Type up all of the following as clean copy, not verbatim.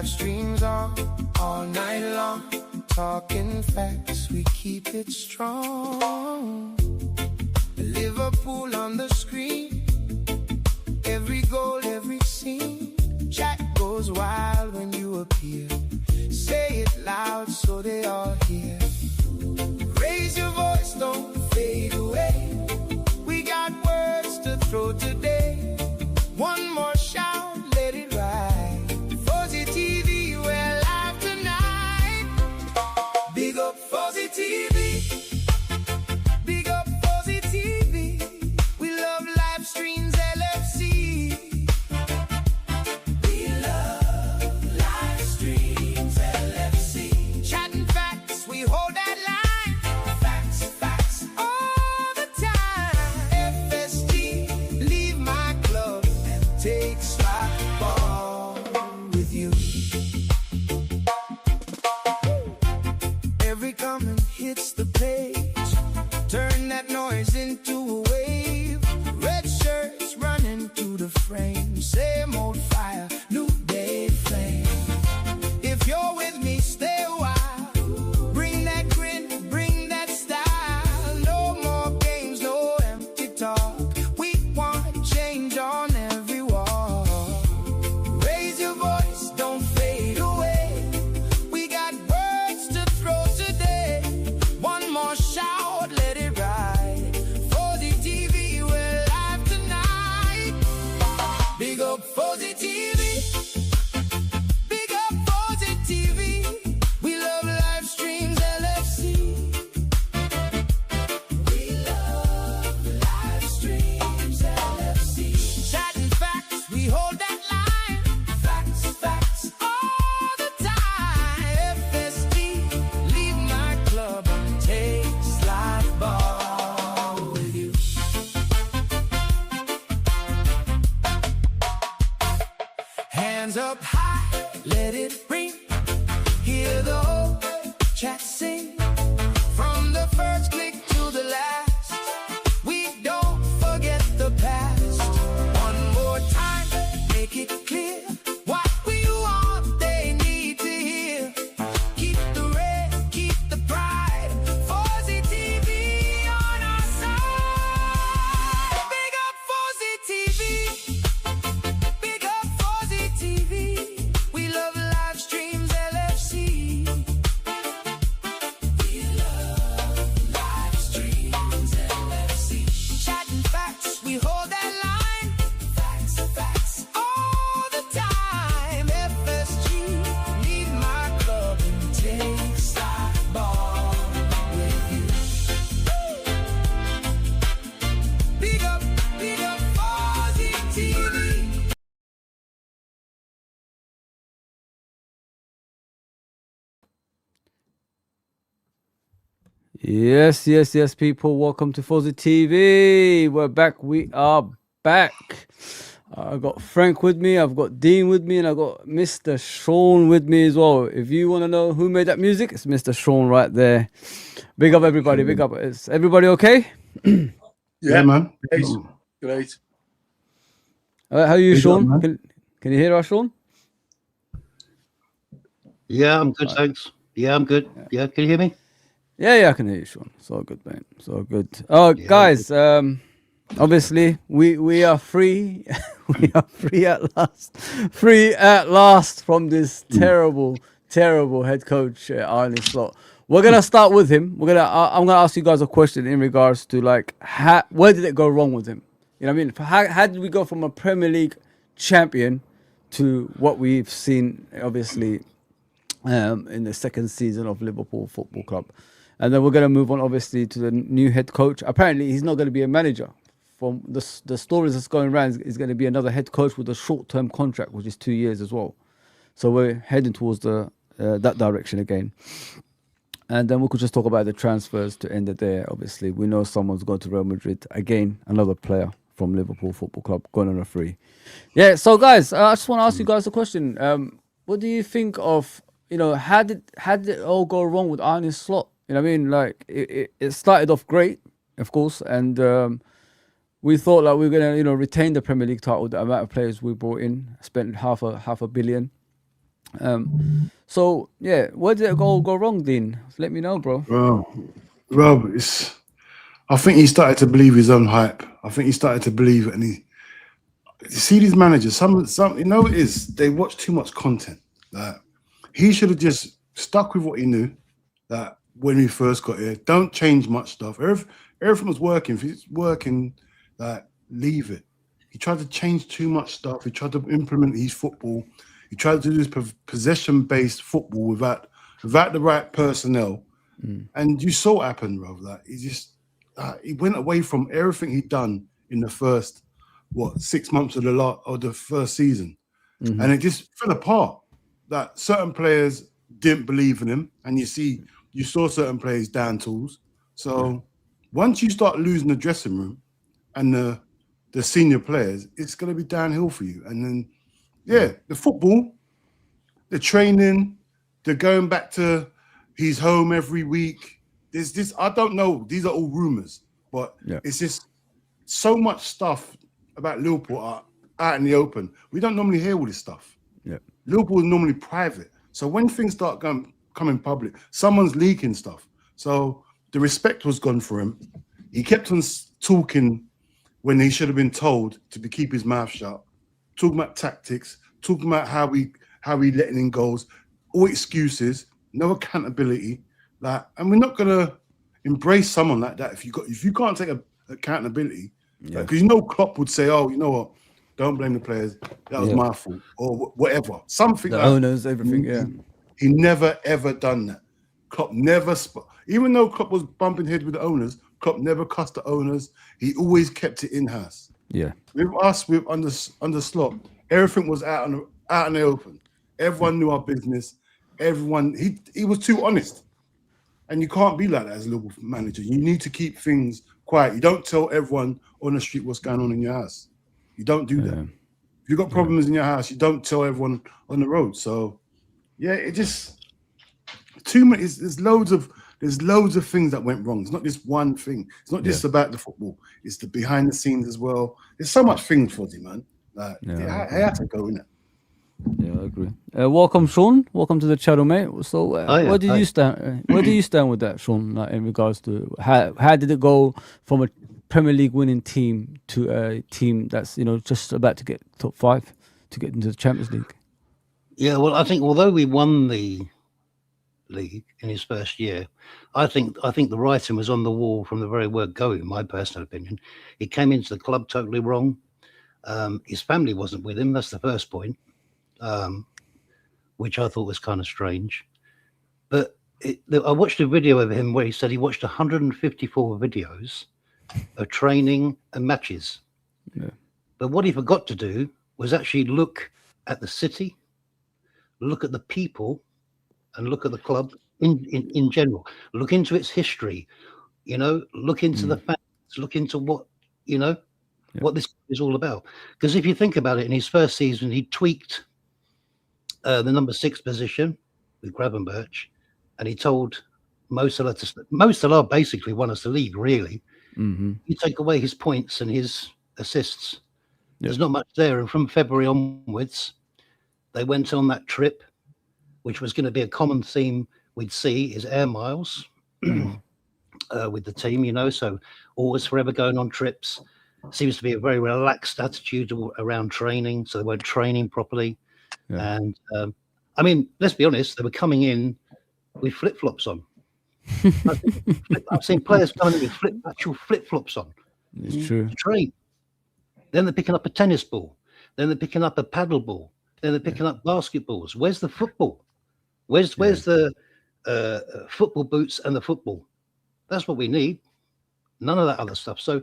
live streams on all night long. Talking facts, we keep it strong. Liverpool on the screen, every goal, every scene. Chat goes wild when you appear. Say it loud so they all hear. Raise your voice, don't fade away. We got words to throw today. One more shout, let it ride. Fozi TV, we're live tonight. Big up Fozi TV. Big up Fozi TV. We love live streams, LFC. We love live streams, LFC. Chatting facts, we hold that line. Facts, facts, all the time. FSG, leave my club and take slot ball with you. Every comment hits the page. Turn that noise into a wave. Red shirts running to the frame. Same old fire, new day flame. If you're with me, stay a while. Bring that grin, bring that style. No more games, no empty talk. We want change on every wall. Raise your voice, don't fade away. We got words to throw today. One more shout, let it ride. Fozi TV, we're live tonight. Big up Fozi TV. Big up Fozi TV. We love live streams, LFC. We love live streams, LFC. Chatting facts, we hold that line. Facts, facts, all the time. FSG, leave my club and take slot ball with you. Hands up high, let it ring. Hear the whole chat sing. From the first click to the last, we don't forget the past. One more time, make it clear. What we want, they need to hear. Keep the red, keep the pride. Fozi TV on our side. Big up Fozi TV. Big up Fozi TV. We love live streams, LFC. We love live streams, LFC. Chatting facts, we hold that line. Facts, facts, all the time. FSG, leave my club and take slot ball with you. Big up Fozi TV. Yes, people. Welcome to Fozi TV. We're back. We are back. I've got Frank with me. I've got Dean with me, and I've got Mr. Sean with me as well. If you want to know who made that music, it's Mr. Sean right there. Big up, everybody. Big up. Is everybody okay? Yeah, man. Great. How are you, Big Sean? up, man. Can you hear us, Sean? Yeah, I'm good, thanks. Yeah, I'm good. Yeah, can you hear me? Yeah, I can hear you, Sean. So good, man. So good. Oh, Yeah, guys, obviously we are free. We are free at last. Free at last from this terrible head coach Arne Slot. We're gonna start with him. I'm gonna ask you guys a question in regards to like where did it go wrong with him? You know what I mean? How did we go from a Premier League champion to what we've seen, obviously, in the second season of Liverpool Football Club? And then we're going to move on, obviously, to the new head coach. Apparently, he's not going to be a manager. From the stories that's going around, is going to be another head coach with a short-term contract, which is 2 years as well. So we're heading towards that direction again. And then we could just talk about the transfers to end it there. Obviously, we know someone's going to Real Madrid. Again, another player from Liverpool Football Club going on a free. Yeah, so guys, I just want to ask you guys a question. What do you think of, how did it all go wrong with Arne Slot? You know what I mean? Like, it started off great, of course, and we thought like we were gonna, retain the Premier League title. The amount of players we brought in, spent half a billion, So yeah, where did it go wrong, Dean? Let me know, bro. Rob, I think he started to believe his own hype. I think he started to believe it, and you see these managers. Some, you know, it is they watch too much content. Like he should have just stuck with what he knew. That when we first got here, don't change much stuff. Everything was working. If it's working, like leave it. He tried to change too much stuff. He tried to implement his football. He tried to do this possession-based football without the right personnel. And you saw what happened, bro. Like he went away from everything he'd done in the first 6 months of the first season, and it just fell apart. That certain players didn't believe in him, and you saw certain players down tools. So once you start losing the dressing room and the senior players, it's going to be downhill for you. And then the football, the training, the going back to he's home every week. There's this, I don't know, these are all rumors, but it's just so much stuff about Liverpool out in the open. We don't normally hear all this stuff. Yeah. Liverpool is normally private. So when things start coming public, someone's leaking stuff. So the respect was gone for him. He kept on talking when he should have been told to keep his mouth shut, talking about tactics, talking about how we letting in goals, all excuses, no accountability. And we're not gonna embrace someone like that if you can't take accountability. Because Klopp would say, "Oh, you know what? Don't blame the players. That was my fault," or whatever. Something The like owners, everything. He never ever done that. Klopp never, even though Klopp was bumping head with the owners, Klopp never cussed the owners. He always kept it in house. Yeah. With us, under Slot, everything was out in the open. Everyone knew our business. Everyone, he was too honest. And you can't be like that as a Liverpool manager. You need to keep things quiet. You don't tell everyone on the street what's going on in your house. You don't do that. If you've got problems in your house, you don't tell everyone on the road. So, it just too many. There's loads of things that went wrong. It's not just one thing. It's not just about the football. It's the behind the scenes as well. There's so much things, Fozi, man. I had to go in it. Yeah, I agree. Welcome, Sean. Welcome to the channel, mate. So, where do you stand? Where do you stand with that, Sean? Like, in regards to how did it go from a Premier League winning team to a team that's just about to get top 5 to get into the Champions League? Yeah, well, I think although we won the league in his first year, I think the writing was on the wall from the very word go. In my personal opinion, he came into the club totally wrong. His family wasn't with him. That's the first point. Which I thought was kind of strange. But I watched a video of him where he said he watched 154 videos of training and matches. Yeah. But what he forgot to do was actually look at the city, look at the people, and look at the club in general. Look into its history, look into the facts, look into what, what this is all about. Because if you think about it, in his first season, he tweaked the number 6 position with Gravenberch, and he told Mo Salah basically won us the league, really. You take away his points and his assists, there's not much there. And from February onwards, they went on that trip, which was going to be a common theme we'd see, is air miles with the team, so always forever going on trips. Seems to be a very relaxed attitude around training, so they weren't training properly. Yeah. And I mean, let's be honest, they were coming in with flip-flops on. I've seen players coming in with actual flip-flops on. It's true. To train. Then they're picking up a tennis ball. Then they're picking up a paddle ball. Then they're picking up basketballs. Where's the football? Where's the football boots and the football? That's what we need. None of that other stuff. So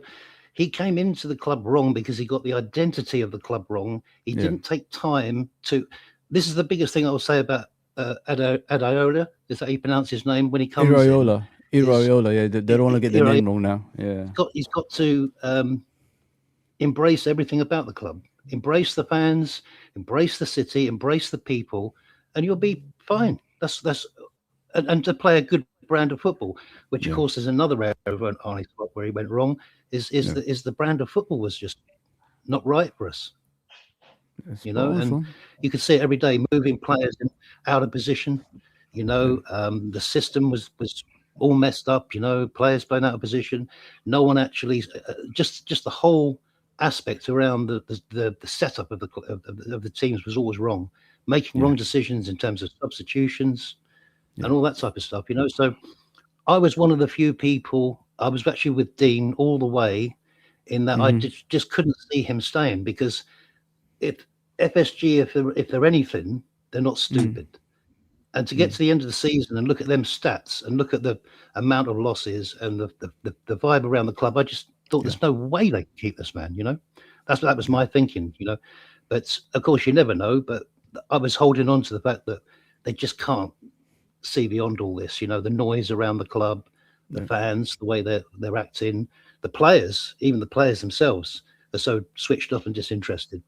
he came into the club wrong because he got the identity of the club wrong. He didn't take time to. This is the biggest thing I will say about Iraola. Is that how you pronounce his name when he comes? Iraola. Yeah. They don't want to get the name wrong now. Yeah. He's got to embrace everything about the club. Embrace the fans. Embrace the city. Embrace the people, and you'll be fine. That's and to play a good brand of football, which of course is another area of Arnie's club where he went wrong. Is the brand of football was just not right for us. you know, and you could see it every day, moving players out of position. You know, the system was all messed up. You know, players playing out of position. No one actually, just the whole aspect around the setup of the teams was always wrong. Making wrong decisions in terms of substitutions and all that type of stuff. You know, so I was one of the few people. I was actually with Dean all the way, in that I just couldn't see him staying, because if FSG, if they're anything, they're not stupid. And to get to the end of the season and look at them stats and look at the amount of losses and the vibe around the club, I just thought there's no way they can keep this man, you know. That was my thinking, you know. But of course you never know. But I was holding on to the fact that they just can't see beyond all this, you know, the noise around the club, the fans, the way they're acting, the players, even the players themselves are so switched off and disinterested.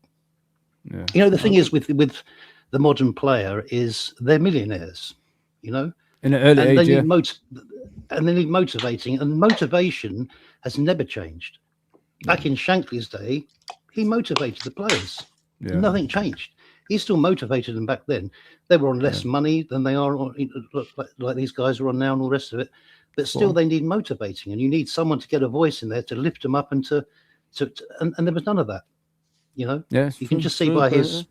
You know, the thing is with the modern player is they're millionaires, you know, in an early age, and they need motivating, and motivation has never changed. Back in Shankly's day, he motivated the players. Nothing changed. He still motivated them back then. They were on less money than they are on, like these guys are on now and all the rest of it. But still, they need motivating, and you need someone to get a voice in there to lift them up and and there was none of that. You know, you can just see by his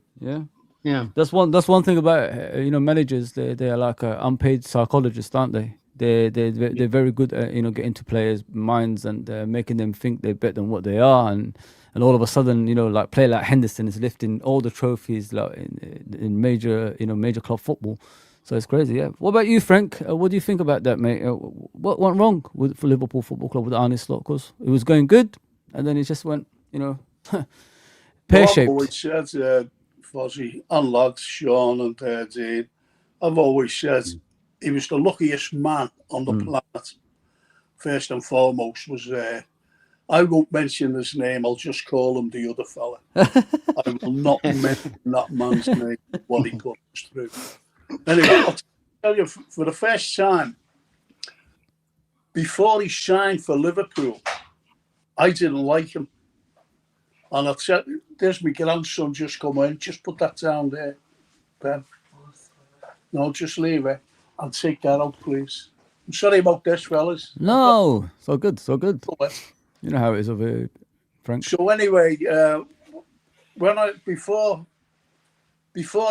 That's one thing about you know, managers. They are like unpaid psychologists, aren't they? They're very good at, you know, getting to players' minds and making them think they're better than what they are, and all of a sudden, you know, like player like Henderson is lifting all the trophies like in major, you know, major club football. So it's crazy, yeah. What about you, Frank? What do you think about that, mate? What went wrong for Liverpool Football Club with Arne Slot? Because it was going good, and then it just went, you know, pear-shaped. I've always said, Fozi and lads, Sean and Dean, I've always said he was the luckiest man on the planet. First and foremost was, I won't mention his name, I'll just call him the other fella. I will not mention that man's name, what he put us through. Anyway, I'll tell you, for the first time, before he signed for Liverpool, I didn't like him. And I said, there's my grandson just come in, just put that down there, Ben. No, just leave it and take that out, please. I'm sorry about this, fellas. No, so good, so good. You know how it is over here, Frank. So anyway, before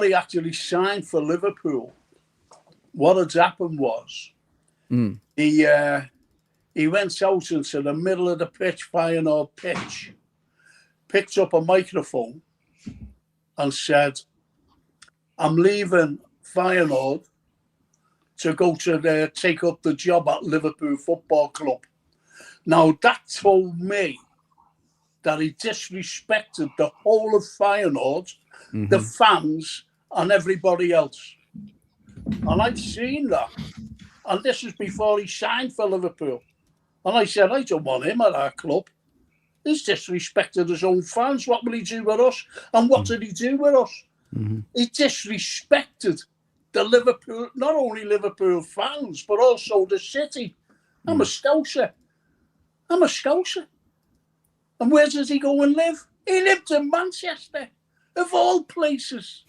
he actually signed for Liverpool, what had happened was he went out into the middle of the pitch, Feyenoord pitch, picked up a microphone and said, I'm leaving Feyenoord to go to take up the job at Liverpool Football Club. Now, that told me that he disrespected the whole of Feyenoord, the fans, and everybody else. And I'd seen that. And this was before he signed for Liverpool. And I said, I don't want him at our club. He's disrespected his own fans. What will he do with us? And what did he do with us? He disrespected the Liverpool, not only Liverpool fans, but also the city. I'm a Scouser. And where does he go and live? He lived in Manchester, of all places.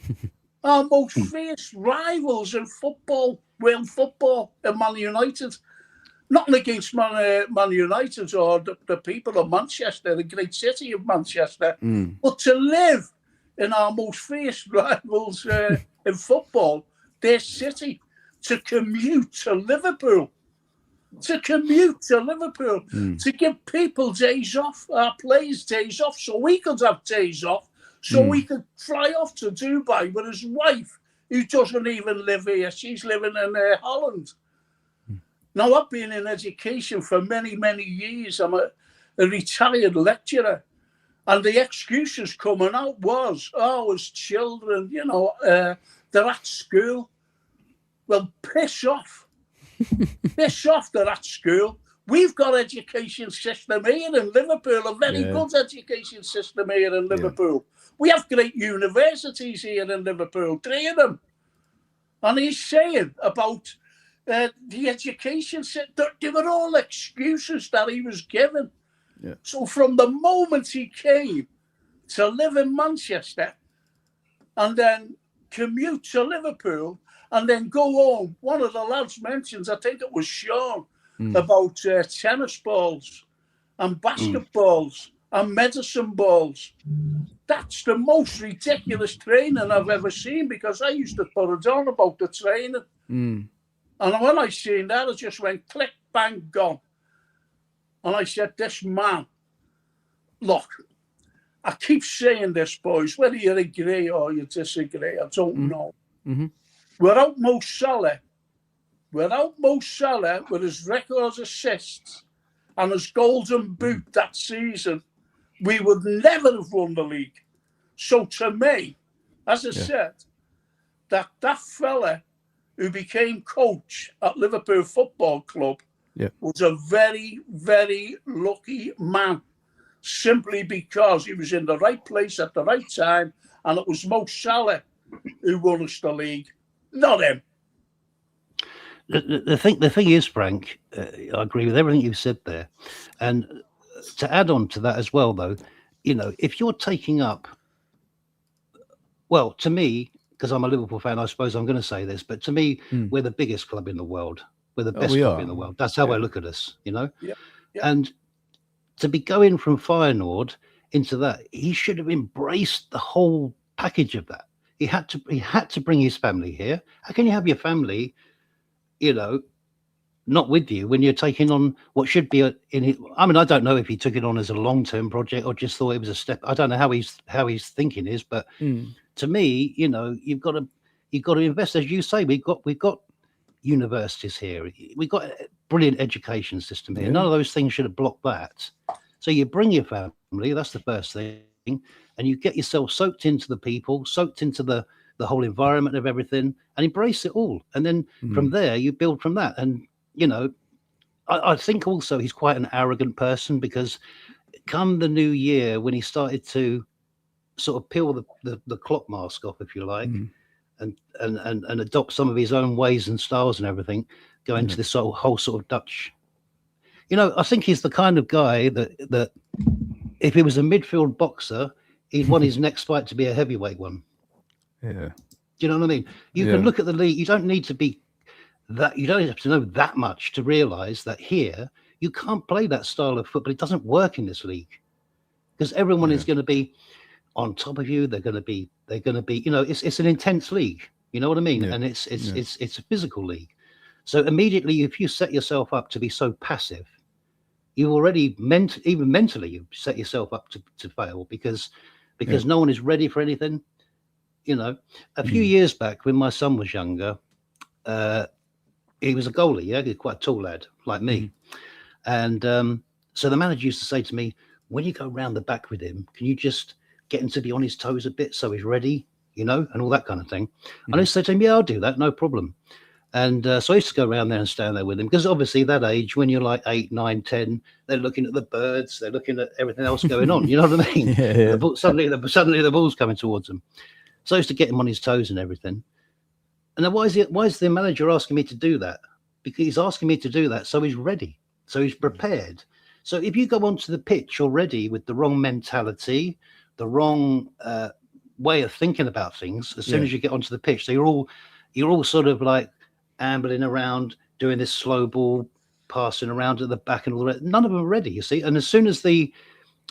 Our most fierce rivals in football, world football, are Man United. Nothing against Man United or the people of Manchester, the great city of Manchester. But to live in our most fierce rivals in football, their city, to commute to Liverpool, to give people days off, our players days off, so we could have days off, so we could fly off to Dubai with his wife, who doesn't even live here. She's living in Holland. Now, I've been in education for many, many years. I'm a retired lecturer. And the excuses coming out was, as children, you know, they're at school. Well, piss off. Piss off, they're at school. We've got education system here in Liverpool, a very good education system here in Liverpool. We have great universities here in Liverpool, 3 of them. And he's saying about the education system, they were all excuses that he was given. So from the moment he came to live in Manchester, and then commute to Liverpool and then go home. One of the lads mentions, I think it was Sean, about tennis balls and basketballs and medicine balls. That's the most ridiculous training I've ever seen, because I used to put it on about the training. And when I seen that, it just went click, bang, gone. And I said, this man, look, I keep saying this, boys, whether you agree or you disagree, I don't know. Without Mo Salah, with his record assists and his golden boot that season, we would never have won the league. So to me, as I said, that fella who became coach at Liverpool Football Club was a very, very lucky man, simply because he was in the right place at the right time, and it was Mo Salah who won us the league, not him. The thing is, Frank, I agree with everything you said there. And to add on to that as well, though, you know, if you're taking up, well, to me, because I'm a Liverpool fan, I suppose I'm going to say this, but to me, we're the biggest club in the world. We're the best club in the world. That's how I look at us, you know? And to be going from Feyenoord into that, he should have embraced the whole package of that. He had to bring his family here. How can you have your family, you know, not with you when you're taking on what should be I mean, I don't know if he took it on as a long-term project or just thought it was a step. I don't know how he's thinking is, but to me, you know, you've got to invest, as you say. We've got universities here. We've got a brilliant education system here. None of those things should have blocked that. So you bring your family. That's the first thing, and you get yourself soaked into the people, soaked into the whole environment of everything, and embrace it all. And then from there, you build from that. And you know, I think also he's quite an arrogant person, because come the new year, when he started to sort of peel the clock mask off, if you like, and adopt some of his own ways and styles and everything, go into this whole sort of Dutch. You know, I think he's the kind of guy that if he was a midfield boxer, he'd want his next fight to be a heavyweight one. Yeah. Do you know what I mean? You can look at the league. You don't need to be that. You don't have to know that much to realise that here you can't play that style of football. It doesn't work in this league, because everyone is going to be on top of you. They're going to be. You know, it's an intense league. You know what I mean? And it's a physical league. So immediately, if you set yourself up to be so passive, you already even mentally you set yourself up to fail, because no one is ready for anything. You know, a few years back when my son was younger, he was a goalie. Yeah, he's quite a tall lad like me, and so the manager used to say to me, when you go round the back with him, can you just get him to be on his toes a bit so he's ready, you know, and all that kind of thing. And I used to say to him, yeah, I'll do that, no problem. And so I used to go around there and stand there with him, because obviously that age, when you're like 8, 9, 10, they're looking at the birds, they're looking at everything else going on. You know what I mean? Suddenly the ball's coming towards them. So I used to get him on his toes and everything. And then why is the manager asking me to do that? Because he's asking me to do that so he's ready, so he's prepared. So if you go onto the pitch already with the wrong mentality, the wrong way of thinking about things, as soon as you get onto the pitch, so you're all sort of like ambling around, doing this slow ball passing around at the back and all that. None of them are ready, you see. And as soon as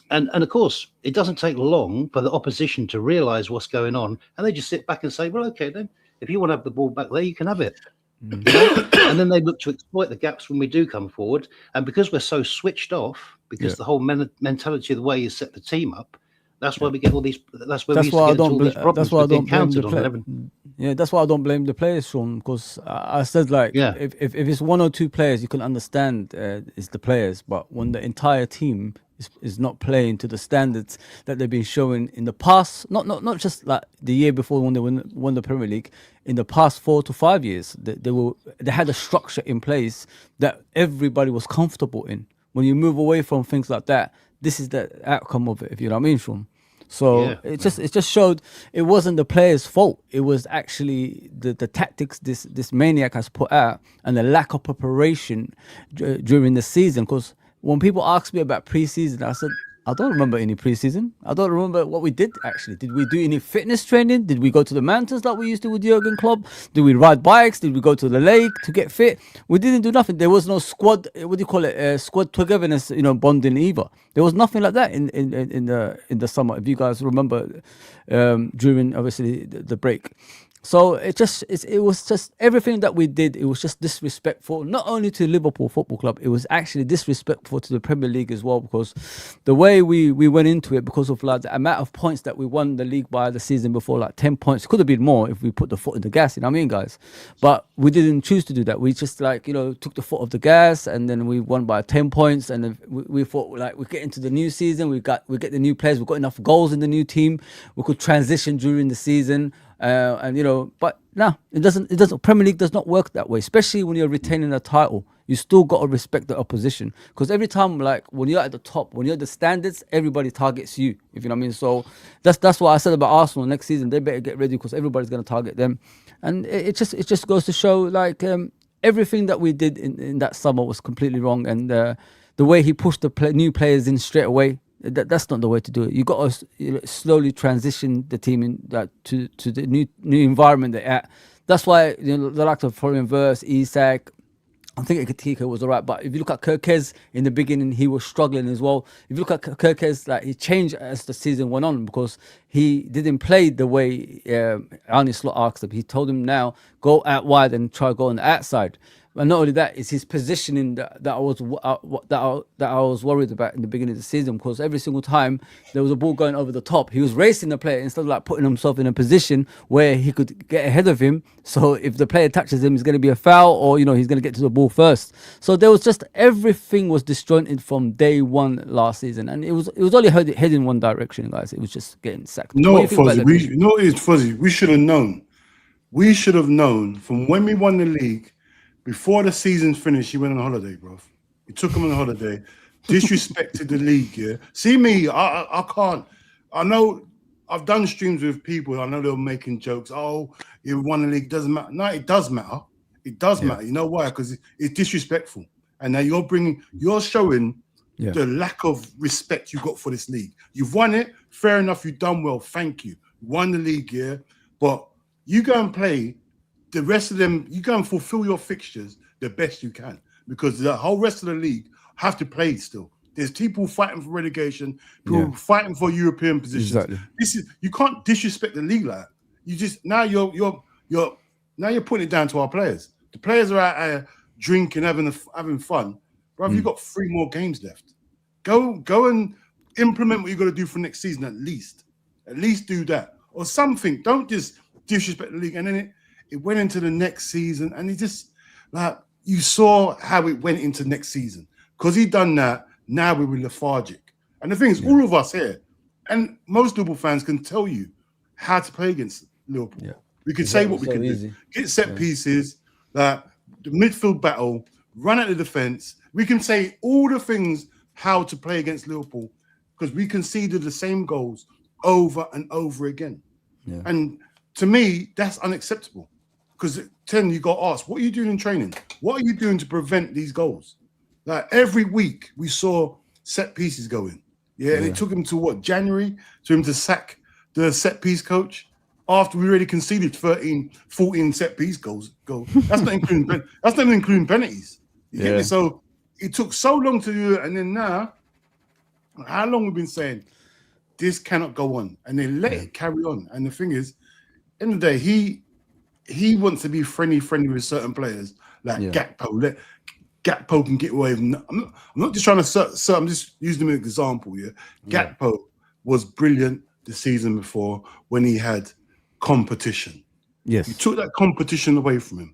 and of course, it doesn't take long for the opposition to realise what's going on, and they just sit back and say, well, okay, then, if you want to have the ball back there, you can have it. And then they look to exploit the gaps when we do come forward. And because we're so switched off, because the whole mentality of the way you set the team up, that's why we get all these. That's where we used to get all these problems. That's why I don't blame the players. Yeah, that's why I don't blame the players, Sean. Because I said, like, if it's one or two players, you can understand it's the players. But when the entire team is not playing to the standards that they've been showing in the past, not just like the year before when they won the Premier League, in the past 4 to 5 years, they had a structure in place that everybody was comfortable in. When you move away from things like that, this is the outcome of it, if you know what I mean, Sean. So it just showed it wasn't the players' fault. It was actually the tactics this maniac has put out, and the lack of preparation during the season. Because when people ask me about pre-season, I said I don't remember any preseason. I don't remember what we did actually. Did we do any fitness training? Did we go to the mountains like we used to with Jurgen Klopp? Did we ride bikes? Did we go to the lake to get fit? We didn't do nothing. There was no squad. What do you call it? Squad togetherness. Bonding either. There was nothing like that in the summer. If you guys remember, during obviously the break. So it was just everything that we did. It was just disrespectful, not only to Liverpool Football Club. It was actually disrespectful to the Premier League as well, because the way we went into it, because of like the amount of points that we won the league by the season before, like 10 points. It could have been more if we put the foot in the gas. You know what I mean, guys? But we didn't choose to do that. We just took the foot off the gas, and then we won by 10 points. And then we thought like we get into the new season. We get the new players. We've got enough goals in the new team. We could transition during the season. But no, it doesn't. Premier League does not work that way, especially when you're retaining a title. You still got to respect the opposition, because every time, like when you're at the top, when you're at the standards, everybody targets you, if you know what I mean. So that's what I said about Arsenal next season. They better get ready, because everybody's going to target them. And it just goes to show, like, everything that we did in that summer was completely wrong. And the way he pushed the new players in straight away, that's not the way to do it. You got to slowly transition the team to the new environment they're at. That's why the likes of Florian Wirtz, Isak, I think Ekitike was all right. But if you look at Kerkez in the beginning, he was struggling as well. If you look at Kerkez, like, he changed as the season went on, because he didn't play the way Arne Slot asked him. He told him, now go out wide and try to go on the outside. And not only that, it's his positioning that I was worried about in the beginning of the season, because every single time there was a ball going over the top, he was racing the player instead of like putting himself in a position where he could get ahead of him. So if the player touches him, it's going to be a foul, or he's going to get to the ball first. So there was just, everything was disjointed from day one last season, and it was only heading one direction, guys. It was just getting sacked. Fozi, Fozi, we should have known. We should have known from when we won the league. Before the season finished, he went on holiday, bro. He took him on a holiday, disrespected the league. Yeah, see me, I can't. I know I've done streams with people. I know they were making jokes. Oh, you won the league, doesn't matter. No, it does matter. It does matter. You know why? Because it's disrespectful, and now you're showing the lack of respect you got for this league. You've won it, fair enough. You've done well. Thank you. You won the league, yeah. But you go and play. The rest of them, you go and fulfill your fixtures the best you can, because the whole rest of the league have to play still. There's people fighting for relegation, people fighting for European positions. Exactly. You can't disrespect the league like that. You just now you're putting it down to our players. The players are out drinking, having fun. Bro, you've got 3 more games left. Go and implement what you got to do for next season at least. At least do that or something. Don't just disrespect the league. And then it went into the next season, and it just, like, you saw how it went into next season. Because he done that, now we were lethargic. And the thing is, all of us here, and most Liverpool fans can tell you how to play against Liverpool. Yeah. We can say what we can do. Get set pieces, the midfield battle, run at the defence. We can say all the things how to play against Liverpool, because we conceded the same goals over and over again. Yeah. And to me, that's unacceptable. Because then you got asked, what are you doing in training? What are you doing to prevent these goals? Like, every week we saw set pieces going. Yeah, and it took him to January to him to sack the set piece coach after we already conceded 13, 14 set piece goals. That's not including penalties. You get me? So it took so long to do it, and then now, how long we've been saying this cannot go on, and they let it carry on. And the thing is, end of the day, he wants to be friendly with certain players like Gakpo. Gakpo can get away with. I'm not just trying to. I'm just using him as an example. Yeah, Gakpo was brilliant the season before when he had competition. Yes, you took that competition away from him.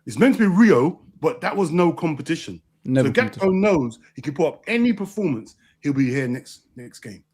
It's meant to be Rio, but that was no competition. So Gakpo knows he can put up any performance. He'll be here next game.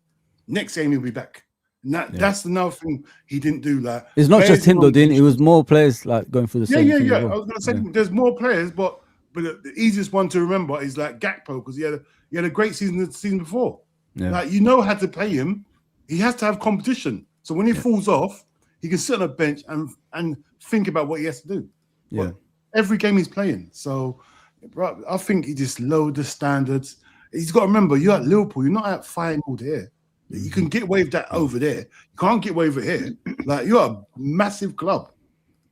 Next game he'll be back. That's another thing he didn't do. Like, it's not just him though, Dean. It was more players like going through the same thing. I was going to say there's more players, but the easiest one to remember is like Gakpo, because he had a great season the season before. Yeah. Like, you know how to play him. He has to have competition. So when he falls off, he can sit on a bench and think about what he has to do. Yeah. But every game he's playing. So, bro, I think he just lowered the standards. He's got to remember, you're at Liverpool. You're not at Feyenoord here. You can get away with that over there. You can't get away with it here. Like, you're a massive club.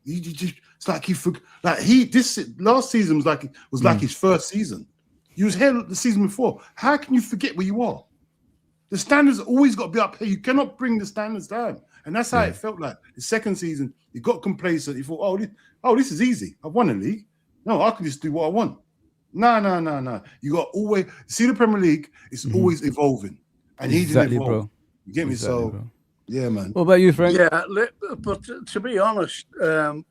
You just, it's like this last season was like his first season. You was here the season before. How can you forget where you are? The standards always got to be up here. You cannot bring the standards down. And that's how it felt like. The second season, you got complacent. You thought, this is easy. I won a league. No, I can just do what I want. No. You got always see the Premier League. It's always evolving, and he didn't evolve. Bro. You get me? Exactly, So, bro. yeah, man. What about you, Frank? Yeah, but to be honest,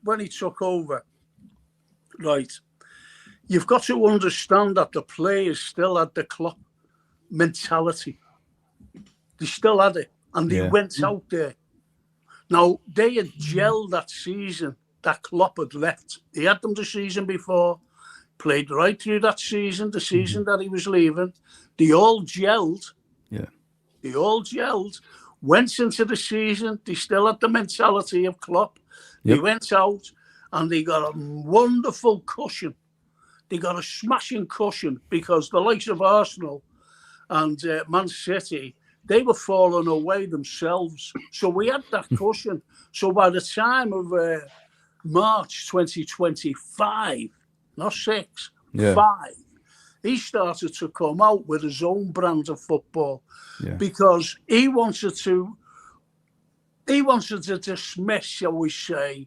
when he took over, right, you've got to understand that the players still had the Klopp mentality. They still had it, and they went out there. Now, they had gelled that season that Klopp had left. He had them the season before, played right through that season, the season that he was leaving. They all gelled. Yeah. They all gelled. Went into the season. They still had the mentality of Klopp. They went out and they got a wonderful cushion. They got a smashing cushion because the likes of Arsenal and Man City, they were falling away themselves. So we had that cushion. So by the time of March 2025, not 6, 5, he started to come out with his own brand of football because he wanted to dismiss, shall we say,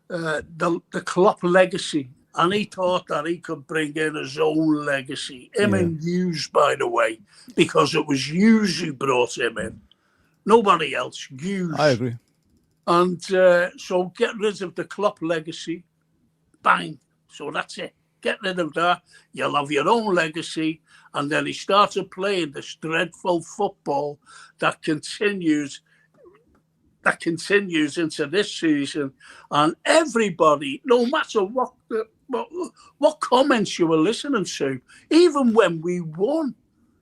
the Klopp legacy. And he thought that he could bring in his own legacy. Him and Hughes, by the way, because it was Hughes who brought him in. Nobody else, Hughes. I agree. And so get rid of the Klopp legacy. Bang. So that's it. Get rid of that. You'll have your own legacy. And then he started playing this dreadful football that continues into this season. And everybody, no matter what comments you were listening to, even when we won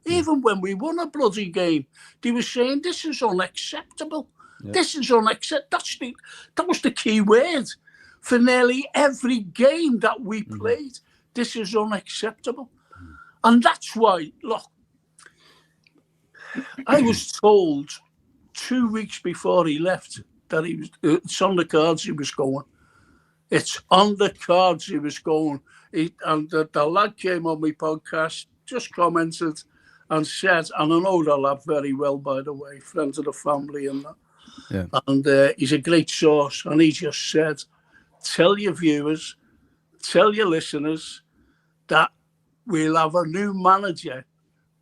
a bloody game, they were saying this is unacceptable. This is unacceptable. That was the key word for nearly every game that we played. This is unacceptable. And that's why, look, I was told 2 weeks before he left that it's on the cards he was going. It's on the cards he was going. And the lad came on my podcast, just commented and said, and I know the lad very well, by the way, friends of the family and that. Yeah. And he's a great source. And he just said, tell your viewers, tell your listeners that we'll have a new manager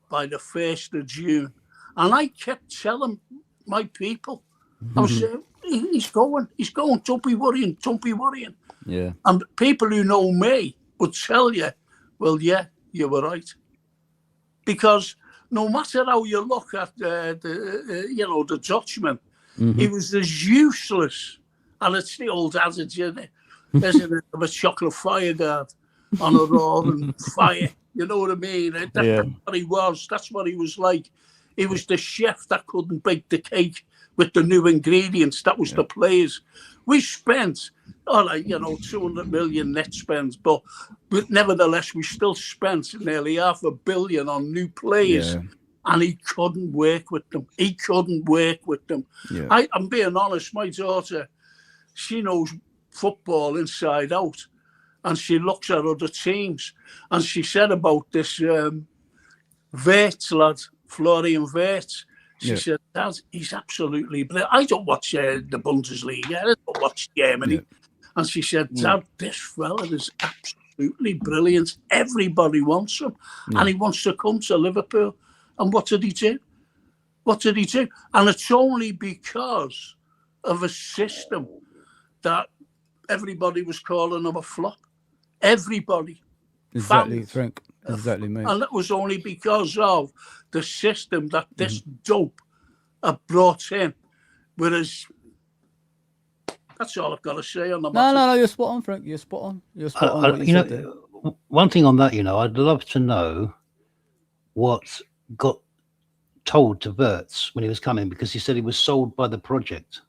by the 1st of June. And I kept telling my people, I was saying, he's going, don't be worrying. Yeah. And people who know me would tell you, well, yeah, you were right. Because no matter how you look at the Dutchman, he was as useless, and it's the old adage, isn't it? Of a chocolate fire guard on a roaring fire. You know what I mean? That's what he was. That's what he was like. He was the chef that couldn't bake the cake with the new ingredients. That was the players. We spent, 200 million net spends, but nevertheless, we still spent nearly $500 million on new players. Yeah. And he couldn't work with them. Yeah. I'm being honest, my daughter, she knows football inside out. And she looks at other teams. And she said about this Wirtz lad, Florian Wirtz. She said, Dad, he's absolutely brilliant. I don't watch the Bundesliga. I don't watch Germany. Yeah. And she said, Dad, this fella is absolutely brilliant. Everybody wants him. And he wants to come to Liverpool. And what did he do? And it's only because of a system that everybody was calling him a flop. Everybody. Exactly, fans. Frank. Exactly, mate. And that was only because of the system that this dope brought in. Whereas, that's all I've got to say on the matter. No, you're spot on, Frank. You're spot on. One thing on that, I'd love to know what got told to Wirtz when he was coming, because he said he was sold by the project.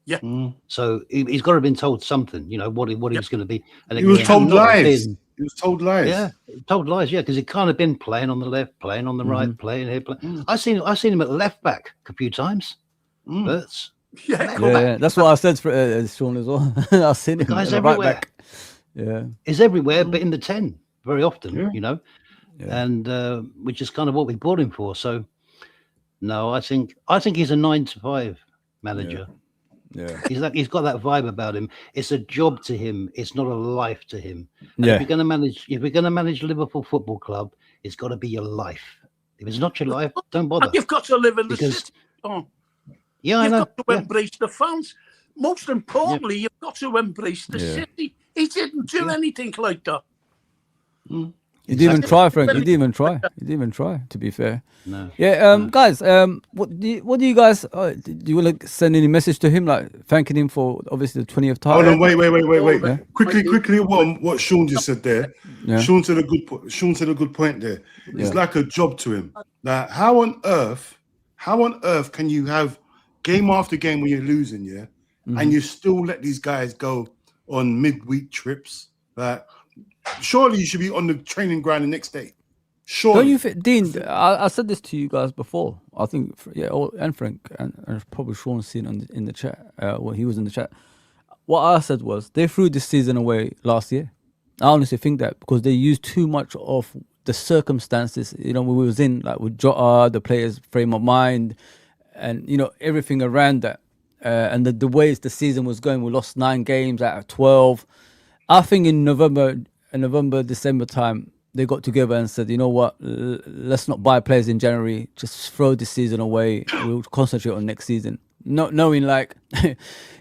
Yeah. So he's got to have been told something, what he was going to be. And he was told lies. He He was told lies. Yeah, told lies. Yeah, because he kind of been playing on the left, playing on the right, playing here. I've seen him at left back a few times. But Yeah, that's what I said for Sean as well. I've seen him guy's at right everywhere. back. Yeah, He's everywhere, but in the 10 very often. Yeah. You know, and which is kind of what we bought him for. So no, I think he's a 9 to 5 manager. yeah. He's got that vibe about him. It's a job to him. It's not a life to him. And Yeah. if you're going to manage Liverpool Football Club, it's got to be your life. If it's not your life, don't bother. And you've got to live in the Because- city. Oh, Yeah, I you've know. got to embrace the fans. Most importantly, you've got to embrace the Yeah. city. He didn't do anything like that. He didn't even try, Frank. He didn't even try. He didn't even try. To be fair. No. Yeah, guys. What do you guys? Do you want to send any message to him, like thanking him for obviously the 20th Hold title? on, wait. Yeah. Quickly, what Sean just said there. Yeah. Sean said a good point there. It's Yeah. like a job to him. Like, how on earth can you have game after game when you're losing, and you still let these guys go on midweek trips? Like, surely you should be on the training ground the next day. Surely. Don't you think, Dean? I said this to you guys before. I think, and Frank, and probably Sean seen in the chat when he was in the chat. What I said was they threw this season away last year. I honestly think that because they used too much of the circumstances. You know, we was in like with Jota, the players' frame of mind, and everything around that, and the ways the season was going. We lost 9 games out of 12. I think in November, December time, they got together and said, you know what, let's not buy players in January. Just throw this season away. We'll concentrate on next season. Not knowing like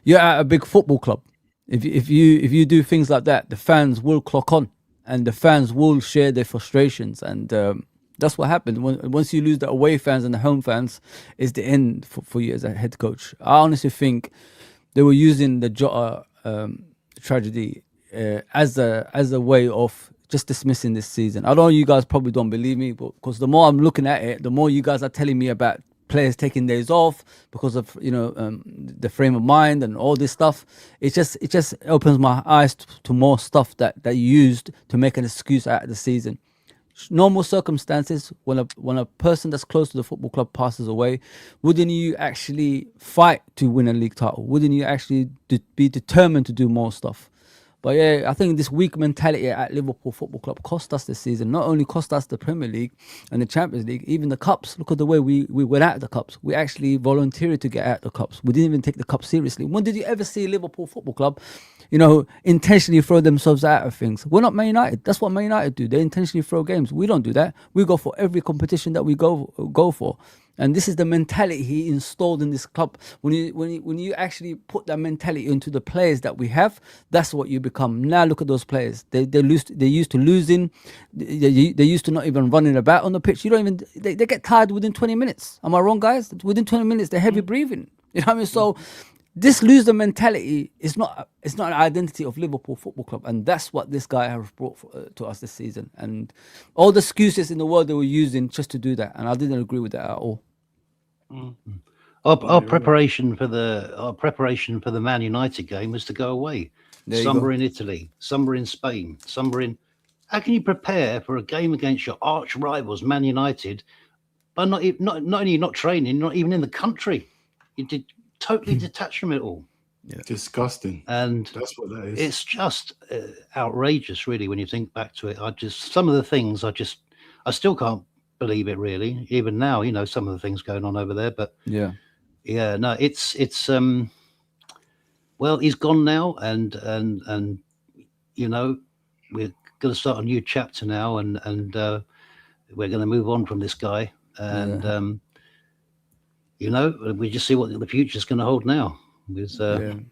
you're at a big football club. If you do things like that, the fans will clock on and the fans will share their frustrations. And that's what happened. Once you lose the away fans and the home fans, it's the end for you as a head coach. I honestly think they were using the Jota tragedy as a way of just dismissing this season. I know you guys probably don't believe me, but because the more I'm looking at it, the more you guys are telling me about players taking days off because of the frame of mind and all this stuff. It just opens my eyes to more stuff that you used to make an excuse out of the season. Normal circumstances, when a person that's close to the football club passes away, wouldn't you actually fight to win a league title? Wouldn't you actually be determined to do more stuff? But yeah, I think this weak mentality at Liverpool Football Club cost us this season. Not only cost us the Premier League and the Champions League, even the Cups. Look at the way we went out of the Cups. We actually volunteered to get out of the Cups. We didn't even take the Cup seriously. When did you ever see Liverpool Football Club, intentionally throw themselves out of things? We're not Man United. That's what Man United do. They intentionally throw games. We don't do that. We go for every competition that we go for. And this is the mentality he installed in this club. When you actually put that mentality into the players that we have, that's what you become. Now look at those players. They used to losing. They used to not even running about on the pitch. They get tired within 20 minutes. Am I wrong, guys? Within 20 minutes, they're heavy breathing. You know what I mean? So this loser mentality is not an identity of Liverpool Football Club, and that's what this guy has brought to us this season. And all the excuses in the world they were using just to do that, and I didn't agree with that at all. Our preparation for the Man United game was to go away. Some were in Italy, some were in Spain, some were in. How can you prepare for a game against your arch rivals, Man United, by not only not training, not even in the country? You did totally detached from it all. Yeah. Disgusting. And that's what that is. It's just outrageous, really, when you think back to it. Some of the things I still can't believe it, really. Even now, some of the things going on over there. But no, it's well, he's gone now, and we're going to start a new chapter now, and we're going to move on from this guy, and we just see what the future's going to hold now. With 100%.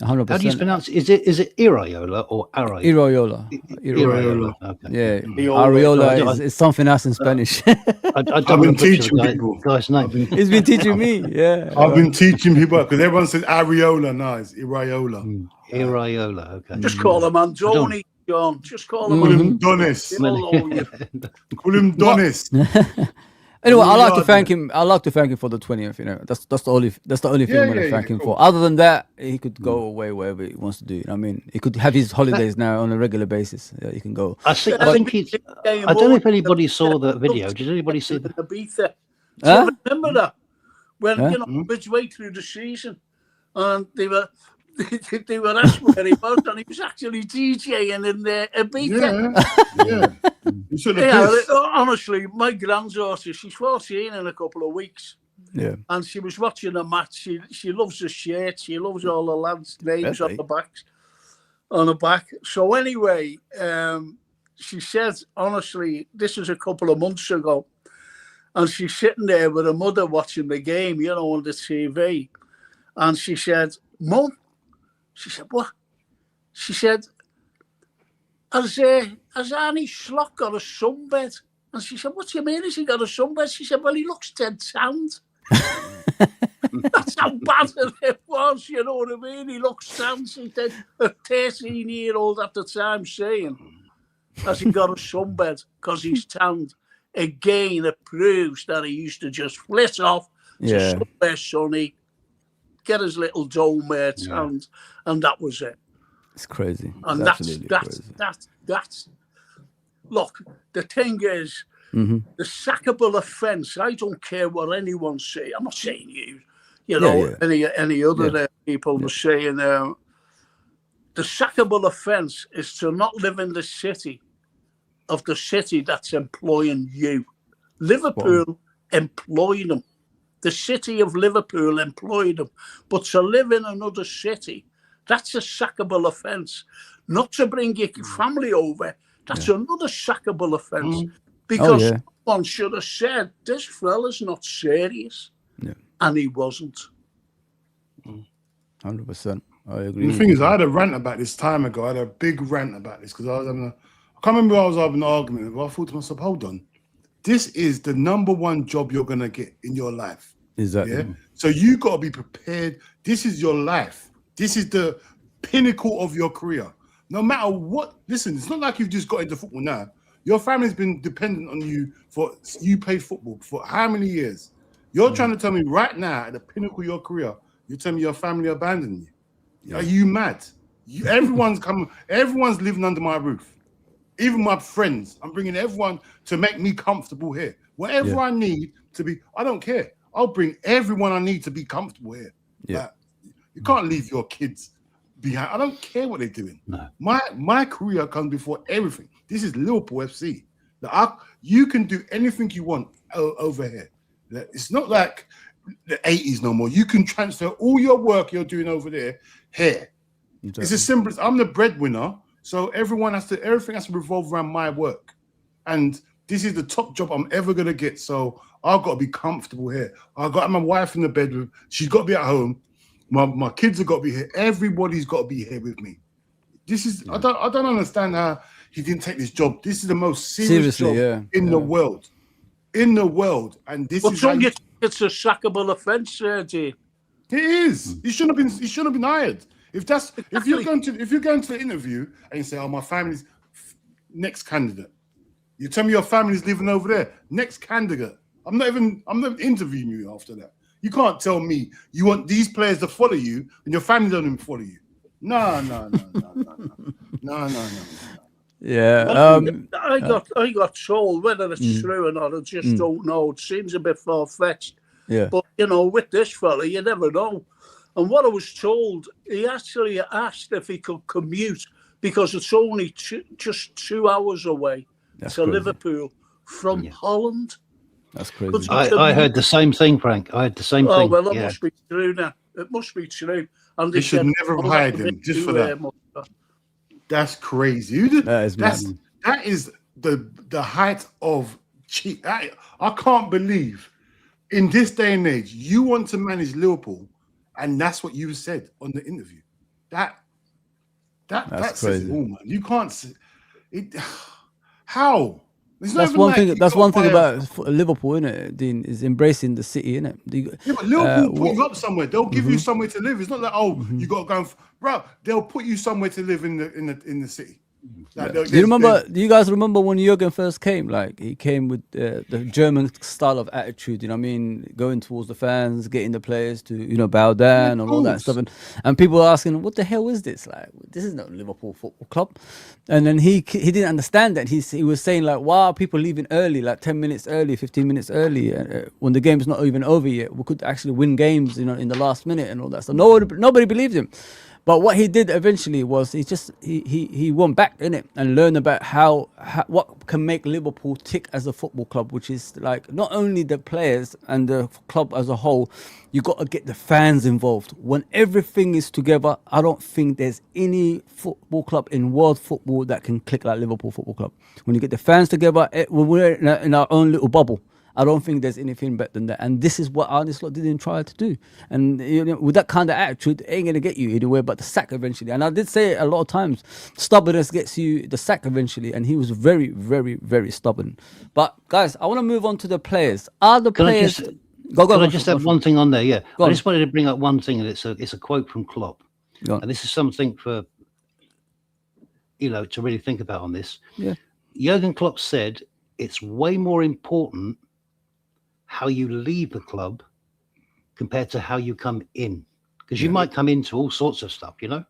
How do you pronounce it? Is it Iraola or Iraola? Iraola. Okay. Yeah, Iraola is something else in Spanish. I've been teaching people. Guy's name. He's been teaching me. Yeah, I've been teaching people because everyone says Iraola. No, it's Iraola. Iraola. Okay. Just call him Andoni, John. Just call him. Call him Donis. Call him Donis. Anyway, I'd Really like to hard, thank yeah. him. I'd like to thank him for the 20th. You know, that's the only thing Yeah, I'm gonna yeah, thank yeah, him cool. for. Other than that, he could go away wherever he wants to do. You know what I mean, he could have his holidays now on a regular basis. Yeah, he can go. I think it's. I don't know if anybody saw that video. Did anybody see that? Ibiza. Do Huh? you remember that? When, Huh? you know, midway through the season, and they were asking where he was, and he was actually DJing in Ibiza. Yeah. You should have Yeah, pissed. honestly, my granddaughter, she's 14 in a couple of weeks. Yeah. And she was watching a match. She loves the shirt. She loves all the lads' names on the back. So anyway, she said, honestly, this was a couple of months ago, and she's sitting there with her mother watching the game, you know, on the TV. And she said, Mum, she said, what? She said, has Arnie Slot got a sunbed? And she said, what do you mean, has he got a sunbed? She said, well, he looks dead tanned. That's how bad it was, you know what I mean? He looks tanned. She said, a 13-year-old at the time saying, has he got a sunbed because he's tanned? Again, it proves that he used to just flit off to somewhere sunny, get his little dome there tanned, and that was it. It's crazy. And It's that's look, the thing is, the sackable offence, I don't care what anyone say. I'm not saying you know, any other people were saying the sackable offence is to not live in the city of the city that's employing you. Liverpool employed them. The city of Liverpool employed them. But to live in another city, that's a sackable offence. Not to bring your family over, that's another sackable offence. Because someone should have said, this fella's not serious. Yeah. And he wasn't. 100%. I agree. The thing is, I had a rant about this time ago. I had a big rant about this because I can't remember who I was having an argument with. I thought to myself, hold on. This is the #1 job you're going to get in your life. Exactly. Yeah? So you got to be prepared. This is your life. This is the pinnacle of your career. No matter what, listen, it's not like you've just got into football now. Your family's been dependent on you you played football for how many years? You're trying to tell me right now at the pinnacle of your career, you're telling me your family abandoned you. Yeah. Are you mad? Everyone's living under my roof. Even my friends, I'm bringing everyone to make me comfortable here. Whatever I need to be, I don't care. I'll bring everyone I need to be comfortable here. Yeah. Like, you can't leave your kids behind. I don't care what they're doing. No. My career comes before everything. This is Liverpool FC. You can do anything you want over here. It's not like the 80s no more. You can transfer all your work you're doing over there here. Exactly. It's as simple as I'm the breadwinner, so everything has to revolve around my work. And this is the top job I'm ever gonna get. So I've got to be comfortable here. I've got my wife in the bedroom. She's got to be at home. My kids have got to be here. Everybody's got to be here with me. This is I don't understand how he didn't take this job. This is the most serious job in the world. In the world. And this is it's a sackable offence, Sergey. It is. He shouldn't have been hired. If you're going to the interview and you say, oh, my family's next candidate. You tell me your family's living over there. Next candidate. I'm not interviewing you after that. You can't tell me you want these players to follow you and your family don't even follow you. No. Yeah. I got told, whether it's true or not, I just don't know. It seems a bit far-fetched. Yeah. But, you know, with this fella, you never know. And what I was told, he actually asked if he could commute because it's only just 2 hours away to Liverpool from Holland. That's crazy. I heard the same thing, Frank. I had the same thing. Oh, well, that must be true now. It must be true. And they should never have hired him just for that. That's crazy. That is the height of cheat. I can't believe in this day and age you want to manage Liverpool, and that's what you said on the interview. That's crazy. Oh, man. You can't say it. How? That's one thing. That's one thing about Liverpool, isn't it? Dean, is embracing the city, isn't it? Yeah, but Liverpool put you up somewhere. They'll give you somewhere to live. It's not like you got to go. Bro, they'll put you somewhere to live in the city. Do you guys remember when Jurgen first came? Like he came with the German style of attitude, you know what I mean? Going towards the fans, getting the players to, bow down and all that stuff. And people were asking, what the hell is this? Like, this is not Liverpool Football Club. And then he didn't understand that. He was saying like, why are people leaving early, like 10 minutes early, 15 minutes early, when the game's not even over yet? We could actually win games, in the last minute and all that stuff. Nobody believed him. But what he did eventually was he went back in it and learned about how what can make Liverpool tick as a football club, which is like not only the players and the club as a whole. You got to get the fans involved. When everything is together, I don't think there's any football club in world football that can click like Liverpool Football Club. When you get the fans together, we're in our own little bubble. I don't think there's anything better than that. And this is what Arne Slot didn't try to do. And with that kind of attitude, it ain't going to get you anywhere but the sack eventually. And I did say it a lot of times, stubbornness gets you the sack eventually. And he was very, very, very stubborn. But guys, I want to move on to the players. Are the players... Can I just add one thing on there? Yeah. I just wanted to bring up one thing, and it's a quote from Klopp. And this is something for, to really think about on this. Yeah. Jurgen Klopp said, it's way more important how you leave the club compared to how you come in, because you might come into all sorts of stuff, but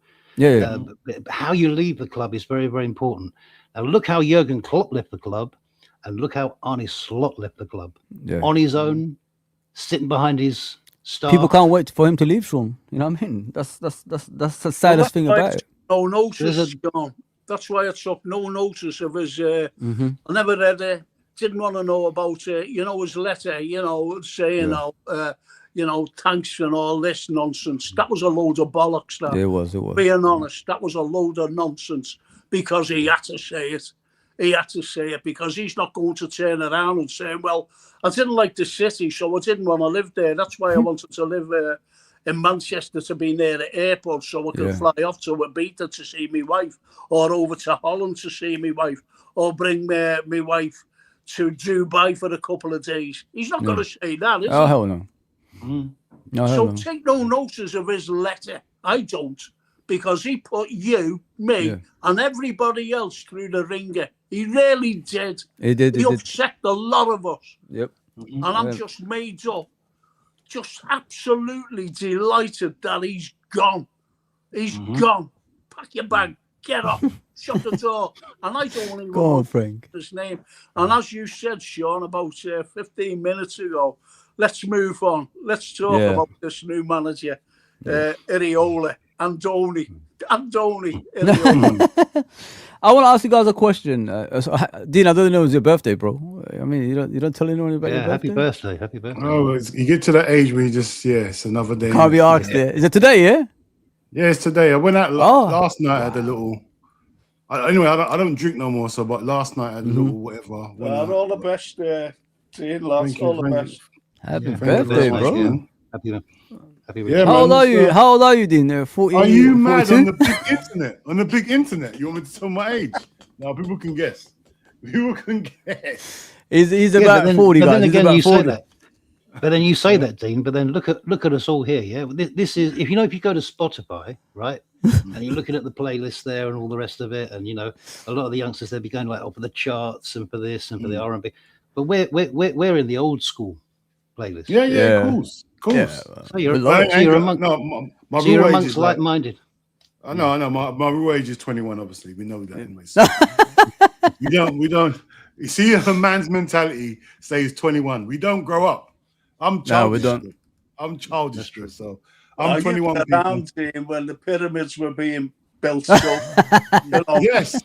how you leave the club is very, very important. Now look how Jurgen Klopp left the club, and look how Arne Slot left the club on his own, sitting behind his staff. People can't wait for him to leave, Sean. You know what I mean? That's the saddest thing about it. No notice, John. That's why I took no notice of his. I never read it. Didn't want to know about his letter, saying, thanks and all this nonsense. That was a load of bollocks. That. It was. Being honest, that was a load of nonsense because he had to say it. He had to say it because he's not going to turn around and say, well, I didn't like the city, so I didn't want to live there. That's why I wanted to live in Manchester, to be near the airport so I could fly off to Ibiza to see my wife, or over to Holland to see my wife, or bring my wife to Dubai for a couple of days. He's not going to say that, is he? Oh, hell no. So take no notice of his letter. I don't, because he put you, me, and everybody else through the ringer. He really did. He did. He upset a lot of us. Yep. And I'm just made up, just absolutely delighted that he's gone. He's gone. Pack your bag. Get up, shut the door. And I don't even Go on, Frank. His name. And as you said, Sean, about 15 minutes ago, let's move on. Let's talk about this new manager, Iraola, Andoni, Iraola. I want to ask you guys a question. Dean, I don't know it was your birthday, bro. I mean, you don't tell anyone about your birthday? Happy birthday. Oh, you get to that age where you just, it's another day. Can't be asked there. Is it today, yeah? Yeah, it's today. I went out last night. I had a little. Anyway, I don't drink no more. But last night I had a little whatever. Well, all the best, Dean, lads. All the best. Happy birthday, bro. Man. Happy birthday. Yeah, How old are you, Dean? 40, are you mad 42? on the big internet? On the big internet, you want me to tell my age? No, people can guess. He's about 40, guys. Then again, you 40. say that. But then you say that, Dean. But then look at us all here. Yeah, this is if you go to Spotify, right, and you're looking at the playlist there and all the rest of it, and a lot of the youngsters they'll be going like for the charts and for this and for the R&B. But we're in the old school playlist. Yeah, of course. Yeah, so you're amongst like-minded. I know. My real age is 21. Obviously, we know that anyway. So we don't. You see, a man's mentality says 21. We don't grow up. I'm childish. No, we don't. I'm childish, so I'm 21. Around when the pyramids were being built, so yes.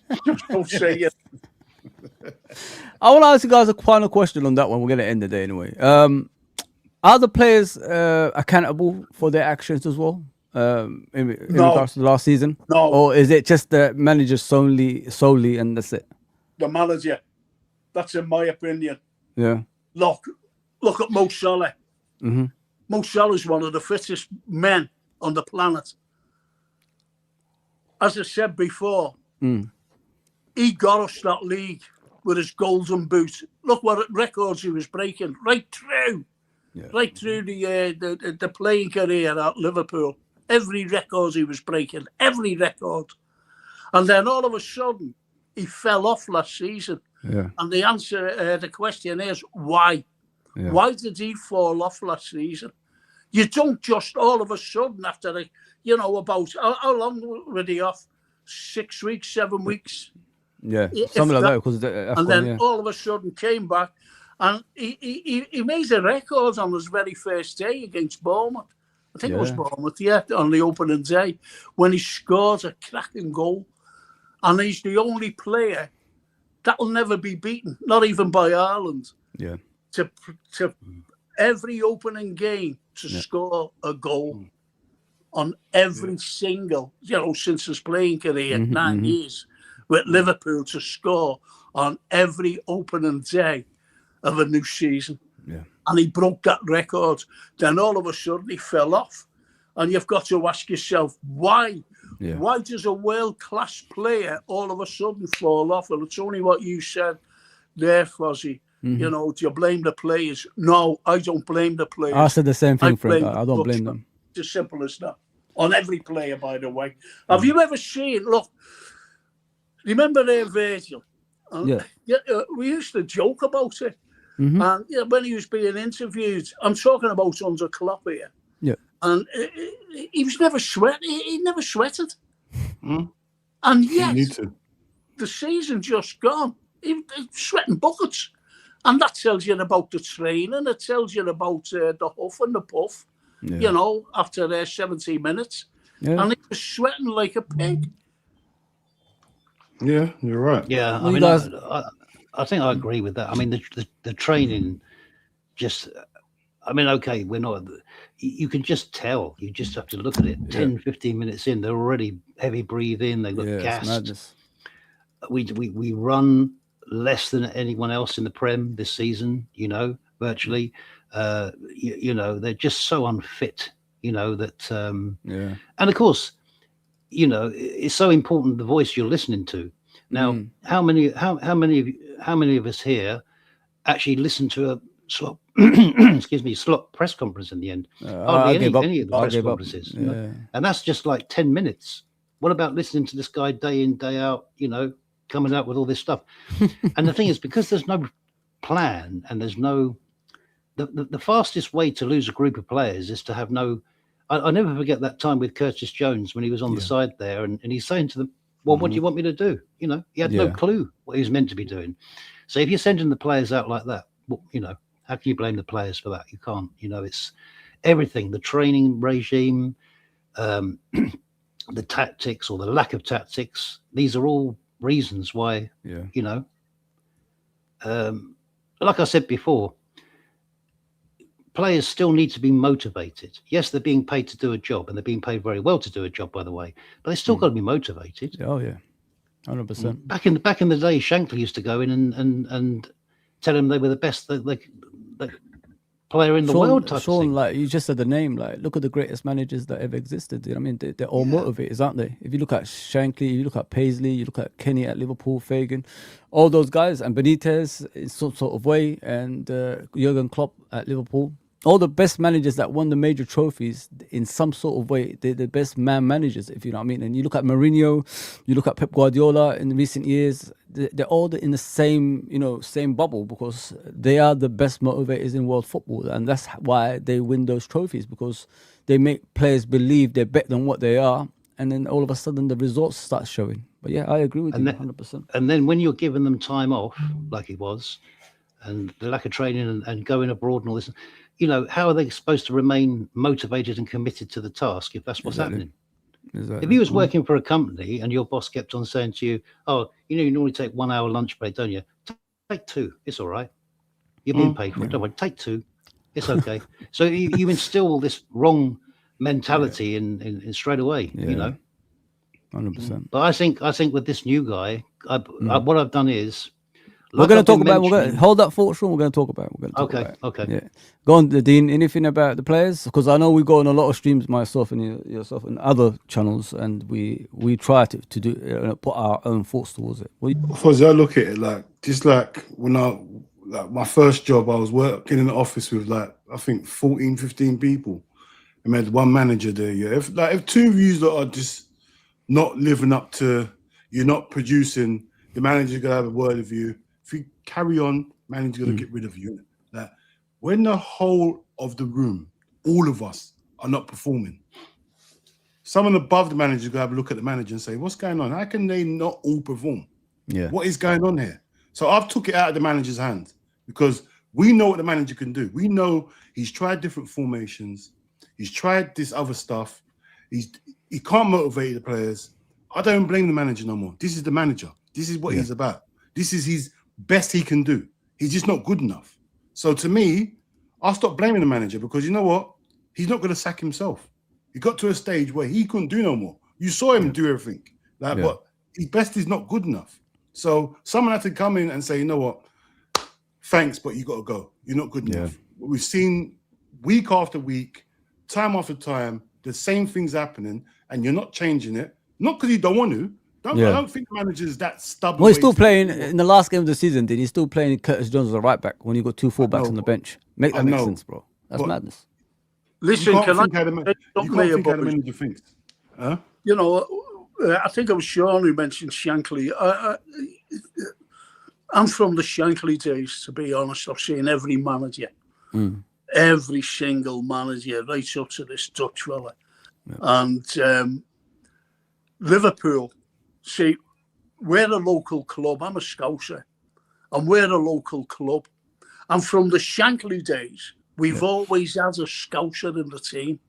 Don't say it. I want to ask you guys a final question on that one. We're going to end the day anyway. Are the players accountable for their actions as well? In regards to the last season? No. Or is it just the manager solely and that's it? The manager. That's in my opinion. Yeah. Look at Mo Salah. Mo Salah is one of the fittest men on the planet. As I said before, he got us that league with his golden boot. Look what records he was breaking right through the playing career at Liverpool. Every record he was breaking, every record. And then all of a sudden, he fell off last season. Yeah. And the answer, the question is, why? Yeah. Why did he fall off last season? You don't just all of a sudden after, about, how long were they off? 6 weeks, 7 weeks? Yeah, something like that. Because and then all of a sudden came back, and he made a record on his very first day against Bournemouth. I think it was Bournemouth, on the opening day, when he scored a cracking goal. And he's the only player that will never be beaten, not even by Ireland. Yeah. To every opening game to score a goal on every single, since his playing career, 9 years with Liverpool, to score on every opening day of a new season. Yeah. And he broke that record. Then all of a sudden he fell off. And you've got to ask yourself, why? Yeah. Why does a world-class player all of a sudden fall off? And it's only what you said there, Fozi. Do you blame the players? No, I don't blame the players. I said the same thing, Frank. I don't blame them. It's as simple as that. On every player, by the way. Have you ever seen, look, remember there, Virgil? We used to joke about it. And when he was being interviewed, I'm talking about under Klopp here. Yeah. And he was never sweating. He never sweated. And yet, the season just gone. He was sweating buckets. And that tells you about the training. It tells you about the huff and the puff, after 17 minutes. Yeah. And he was sweating like a pig. Yeah, you're right. Yeah, I think I agree with that. I mean, the training just... I mean, okay, we're not... You can just tell. You just have to look at it. 10, 15 minutes in, they're already heavy breathing. They look gassed. We run less than anyone else in the Prem this season, virtually. They're just so unfit, that... And of course, it's so important the voice you're listening to. Now, how many of us here actually listen to a slot slot press conference in the end? Hardly any of the press conferences. And that's just like 10 minutes. What about listening to this guy day in, day out, coming out with all this stuff? And the thing is, because there's no plan and there's no... The fastest way to lose a group of players is to have no... I never forget that time with Curtis Jones when he was on the side there, and he's saying to them, well, what do you want me to do? He had no clue what he was meant to be doing. So if you're sending the players out like that, well, how can you blame the players for that? You can't. It's everything, the training regime, the tactics or the lack of tactics. These are all reasons why, like I said before, players still need to be motivated. Yes, they're being paid to do a job, and they're being paid very well to do a job, by the way, but they still got to be motivated. Oh, yeah. 100%. Back in the day, Shankly used to go in and tell them they were the best player in the world. Sean, like you just said the name, like look at the greatest managers that ever existed. You know what I mean? They're all motivators, aren't they? If you look at Shankly, you look at Paisley, you look at Kenny at Liverpool, Fagan, all those guys, and Benitez in some sort of way, and Jurgen Klopp at Liverpool. All the best managers that won the major trophies in some sort of way, they're the best man managers, if you know what I mean. And you look at Mourinho, you look at Pep Guardiola in recent years, they're all in the same, same bubble, because they are the best motivators in world football. And that's why they win those trophies, because they make players believe they're better than what they are. And then all of a sudden the results start showing. But yeah, I agree with you 100%. And then when you're giving them time off, like it was, and the lack of training and going abroad and all this, how are they supposed to remain motivated and committed to the task if that's what's happening? Exactly. If you was working for a company and your boss kept on saying to you, oh, you normally take 1 hour lunch break, don't you? Take 2. It's all right. You're being paid for it. Don't worry. Take 2. It's okay. So you instill all this wrong mentality in straight away, 100%. But I think with this new guy, what I've done is... We're going to talk about. Hold that thought, Sean. We're going to talk about. Okay. Yeah. Go on, Dean. Anything about the players? Because I know we go on a lot of streams, myself and yourself, and other channels, and we try to do put our own thoughts towards it. Because I look at it like when my first job, I was working in the office with I think 14, 15 people. I had one manager there. Yeah, if 2 of you that are just not living up to, you're not producing the manager's gonna have a word with you. If you carry on, manager's gonna get rid of you. That when the whole of the room, all of us, are not performing, someone above the manager is gonna have a look at the manager and say, "What's going on? How can they not all perform? Yeah. What is going on here?" So I've took it out of the manager's hands because we know what the manager can do. We know he's tried different formations. He's tried this other stuff. He can't motivate the players. I don't blame the manager no more. This is the manager. This is what he's about. This is his best he can do. He's just not good enough. So to me, I'll stop blaming the manager because you know what? He's not going to sack himself. He got to a stage where he couldn't do no more. You saw him do everything. But his best is not good enough. So someone had to come in and say, you know what? Thanks, but you got to go. You're not good enough. We've seen week after week, time after time, the same things happening, and you're not changing it. Not because you don't want to. I don't think the manager is that stubborn. Well, he's still playing in the last game of the season. Did he still playing Curtis Jones as a right back when you got 2 fullbacks on the bench? Make sense, bro. That's madness. Listen, you can't think how the manager thinks. Huh? You know, I think it was Sean who mentioned Shankly. I'm from the Shankly days, to be honest. I've seen every manager, every single manager, right up to this Dutch fella. Yeah. And Liverpool, see, we're a local club. I'm a Scouser, and we're a local club. And from the Shankly days, we've always had a Scouser in the team.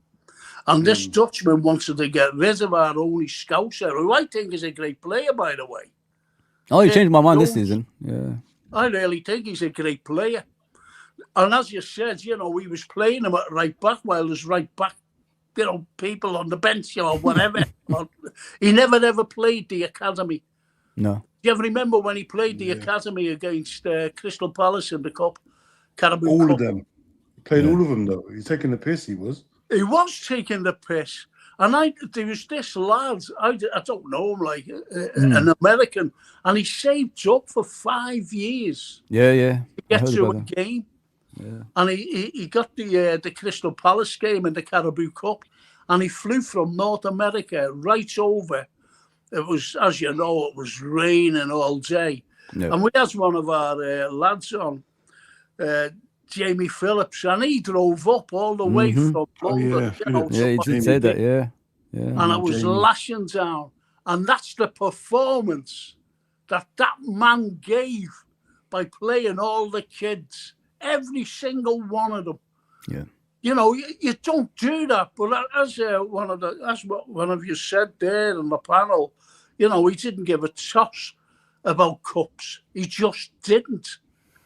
And this Dutchman wanted to get rid of our only Scouser, who I think is a great player, by the way. Oh, you changed my mind this season. Yeah, I really think he's a great player. And as you said, you know, we was playing him at right back while there's right back, you know, people on the bench, you know, whatever. He never ever played the academy. No. Do you ever remember when he played the academy against Crystal Palace in the Cup? Carabao all Cup? Of them. He played all of them, though. He's taking the piss, he was. He was taking the piss. And there was this lad, I don't know him, like an American, and he saved up for 5 years. To get to a game. Yeah. And he got the Crystal Palace game in the Carabao Cup, and he flew from North America right over. It was, as you know, it was raining all day. Yeah. And we had one of our lads on, Jamie Phillips, and he drove up all the way from London. He did say that, yeah. And I was lashing down. And that's the performance that man gave by playing all the kids, every single one of them. Yeah. You know, you don't do that. But as what one of you said there in the panel, you know, he didn't give a toss about cups. He just didn't.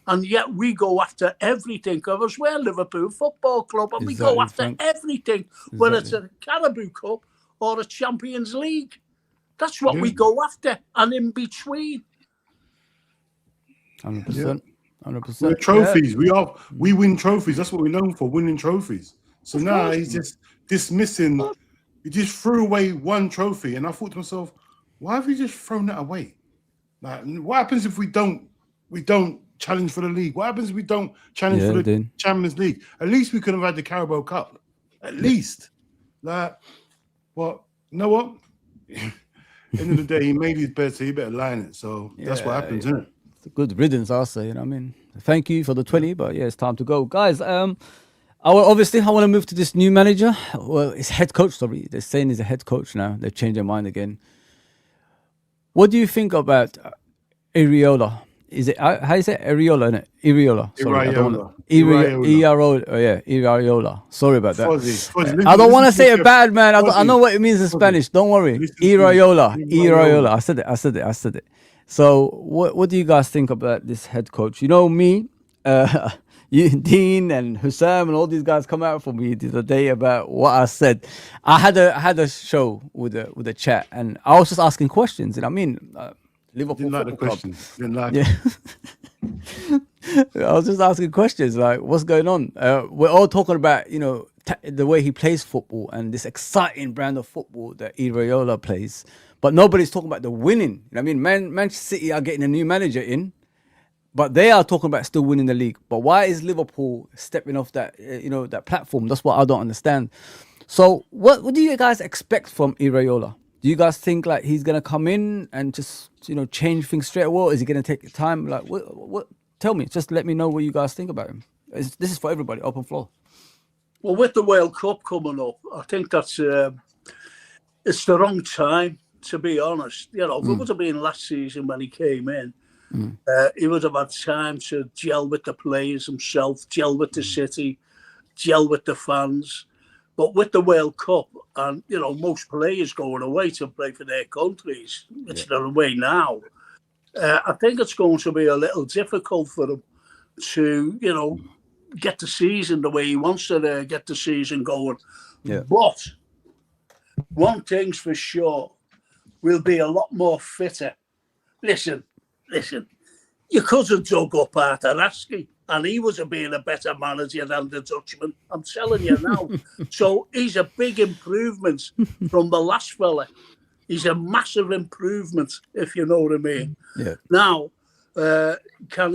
And yet we go after everything. Because we're Liverpool Football Club, and we go after everything, whether it's a Carabao Cup or a Champions League. That's what we go after, and in between. 100%. 100%. We're trophies. We win trophies. That's what we're known for, winning trophies. So now he's just dismissing. He just threw away one trophy, and I thought to myself, why have you just thrown that away? Like, what happens if we don't challenge for the league? What happens if we don't challenge for the Champions League? At least we could have had the Carabao Cup. At least. Like, well, you know what? End of the day, he made his bed, so he better line it. So that's what happens, isn't it? It's a good riddance, I'll say. You know what I mean? Thank you for the 20, but it's time to go. Guys, I want to move to this new manager. Well, it's head coach, sorry. They're saying he's a head coach now. They've changed their mind again. What do you think about Iraola? Is it how is it Iraola? Isn't it? Iraola. Sorry, Iraola. Oh yeah, Iraola. Sorry about that. Fozi, I don't want to say it bad, man. I know what it means in Spanish. Don't worry. Iraola. I said it. So, what do you guys think about this head coach? You know me, Dean and Hussam and all these guys come out for me the other day about what I said. I had a show with a chat, and I was just asking questions. And I mean. Liverpool didn't like the questions. Didn't like I was just asking questions like, what's going on? We're all talking about, you know, the way he plays football and this exciting brand of football that Iraola plays. But nobody's talking about the winning. You know what I mean? Manchester City are getting a new manager in, but they are talking about still winning the league. But why is Liverpool stepping off that, that platform? That's what I don't understand. So what do you guys expect from Iraola? Do you guys think like he's gonna come in and just change things straight away? Or is he gonna take time? Like what? Tell me. Just let me know what you guys think about him. This is for everybody. Open floor. Well, with the World Cup coming up, I think that's it's the wrong time, to be honest. If it would have been last season when he came in, he would have had time to gel with the players himself, gel with the city, gel with the fans. But with the World Cup and, most players going away to play for their countries, which they're away now, I think it's going to be a little difficult for them to, get the season the way he wants to get the season going. Yeah. But one thing's for sure, we'll be a lot more fitter. Listen, you could have dug up Artaraski, and he was being a better manager than the Dutchman. I'm telling you now. So he's a big improvement from the last fella. He's a massive improvement, if you know what I mean. Yeah. Now, can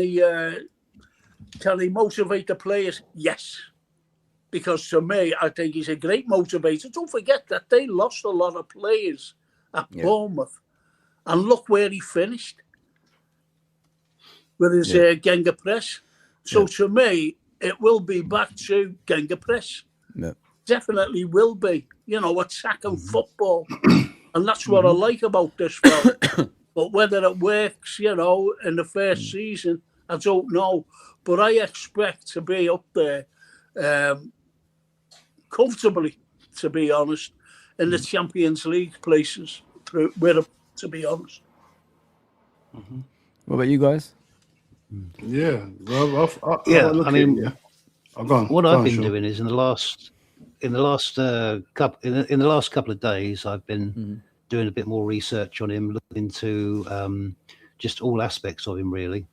he motivate the players? Yes. Because to me, I think he's a great motivator. Don't forget that they lost a lot of players at Bournemouth. And look where he finished with his Genga press. So to me, it will be back to Genga press. Yeah. Definitely will be. Attacking football. And that's what I like about this fella. But whether it works, in the first season, I don't know. But I expect to be up there comfortably, to be honest, in the Champions League places with him, to be honest. What about you guys? Yeah, well, I mean, what I've been Sean. doing is in the last couple of days, I've been doing a bit more research on him, looking into just all aspects of him, really.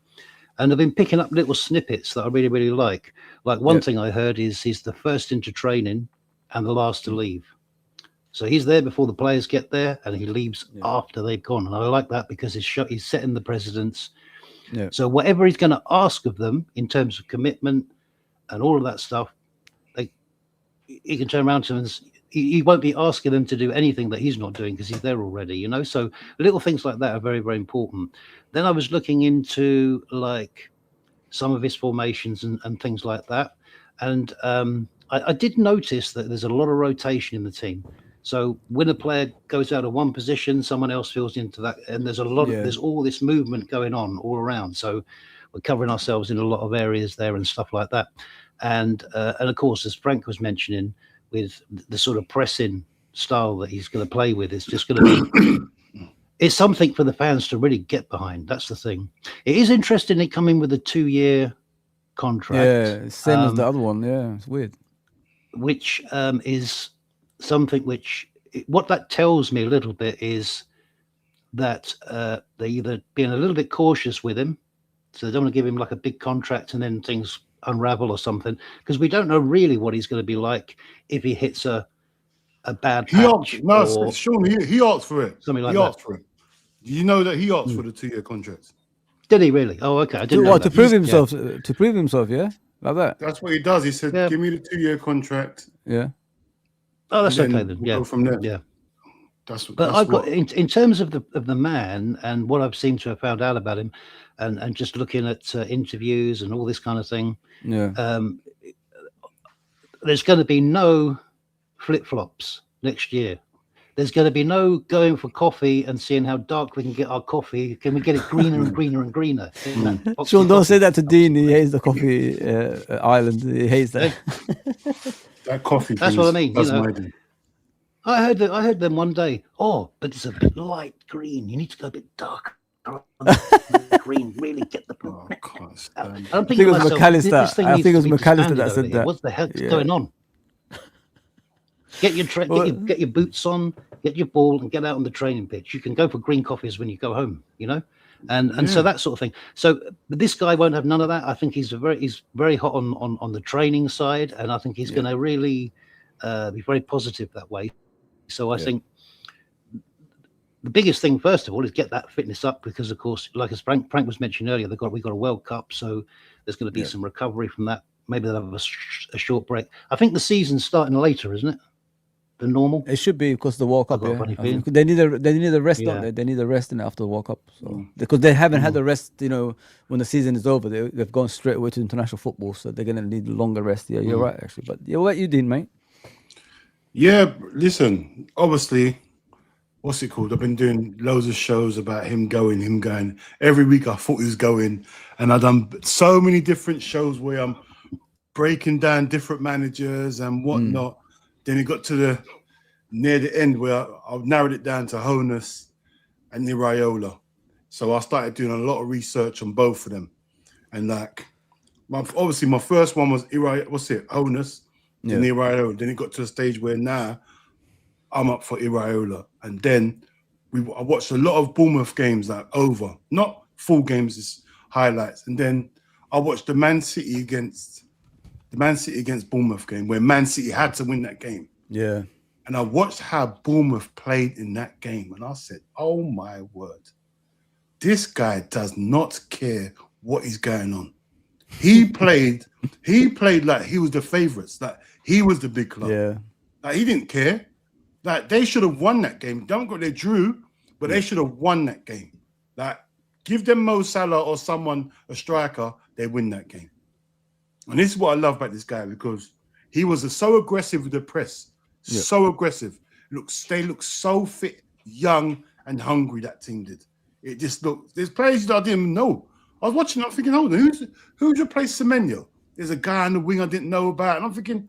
And I've been picking up little snippets that I really, really like. Like one thing I heard is he's the first into training and the last to leave. So he's there before the players get there, and he leaves after they've gone. And I like that because he's setting the precedence. Yeah. So whatever he's going to ask of them in terms of commitment and all of that stuff, he can turn around to them and he won't be asking them to do anything that he's not doing because he's there already, So little things like that are very, very important. Then I was looking into like some of his formations and things like that. And I did notice that there's a lot of rotation in the team. So when a player goes out of one position, someone else fills into that, and there's there's all this movement going on all around. So we're covering ourselves in a lot of areas there and stuff like that. And of course, as Frank was mentioning, with the sort of pressing style that he's going to play with, it's just going to be it's something for the fans to really get behind. That's the thing. It is interesting they come in with a 2-year contract. Yeah, same as the other one. Yeah, it's weird. Which is something which what that tells me a little bit is that they're either being a little bit cautious with him, so they don't want to give him like a big contract and then things unravel or something, because we don't know really what he's going to be like if he hits a bad patch. Sean, he asked for it. Something like he that. Asked for it. You know that he asked for the 2-year contract. Did he really? Oh, okay. I didn't know that. To prove himself. To prove himself, yeah, like that. That's what he does. He said, "Give me the 2-year contract." Yeah. Oh, that's okay then. We'll go from there. Yeah. But I've got in terms of the man and what I've seemed to have found out about him, and just looking at interviews and all this kind of thing. Yeah. There's going to be no flip-flops next year. There's going to be no going for coffee and seeing how dark we can get our coffee. Can we get it greener and greener and greener? Sean, don't say that to Dean. He hates the coffee island. He hates that. That coffee. That's what I mean. I heard them one day. Oh, but it's a bit light green. You need to go a bit darker. Green, really get the point. I think it was McAllister. I think it was McAllister that said that. What the hell's going on? Get your boots on, get your ball, and get out on the training pitch. You can go for green coffees when you go home, and so that sort of thing. So this guy won't have none of that. I think he's very hot on the training side, and I think he's going to really be very positive that way. So I think the biggest thing, first of all, is get that fitness up, because of course, like as Frank was mentioning earlier, we got a World Cup, so there's going to be some recovery from that. Maybe they'll have a short break. I think the season's starting later, isn't it? than normal? It should be because the World Cup. got a Yeah, funny I think feeling. they need a rest, don't Yeah. they? They need a rest in after the World Cup, so because they haven't had the rest. You know, when the season is over, they've gone straight away to international football, so they're gonna need longer rest. Yeah, you're right, actually. But yeah, what you did, mate? Yeah, listen, obviously, what's it called? I've been doing loads of shows about him going. Every week I thought he was going, and I've done so many different shows where I'm breaking down different managers and whatnot. Then it got to near the end where I've narrowed it down to Honus and Iraola. So I started doing a lot of research on both of them. And like, obviously my first one was Honus, then Iraola. Then it got to a stage where now I'm up for Iraola. And then I watched a lot of Bournemouth games like over, not full games, just highlights. And then I watched the Man City against Bournemouth game where Man City had to win that game. Yeah. And I watched how Bournemouth played in that game. And I said, oh my word, this guy does not care what is going on. He played like he was the favourites, like he was the big club. Yeah. Like he didn't care. Like they should have won that game. Don't go, they drew, but they should have won that game. Like give them Mo Salah or someone, a striker, they win that game. And this is what I love about this guy because he was so aggressive with the press, so aggressive. They look so fit, young, and hungry. That team did. It just looked. There's players that I didn't even know. I was watching. I'm thinking, hold on, who's replaced Semenyo? There's a guy on the wing I didn't know about, and I'm thinking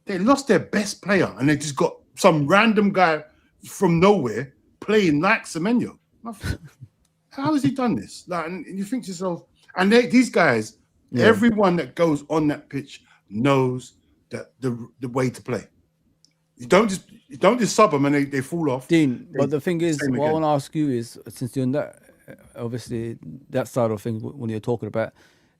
they lost their best player, and they just got some random guy from nowhere playing like Semenyo. How has he done this? Like, and you think to yourself, and these guys. Yeah. Everyone that goes on that pitch knows that the way to play. You don't just sub them and they fall off. Dean, but the thing is, what I want to ask you is, since you're in that, obviously that side of things when you're talking about,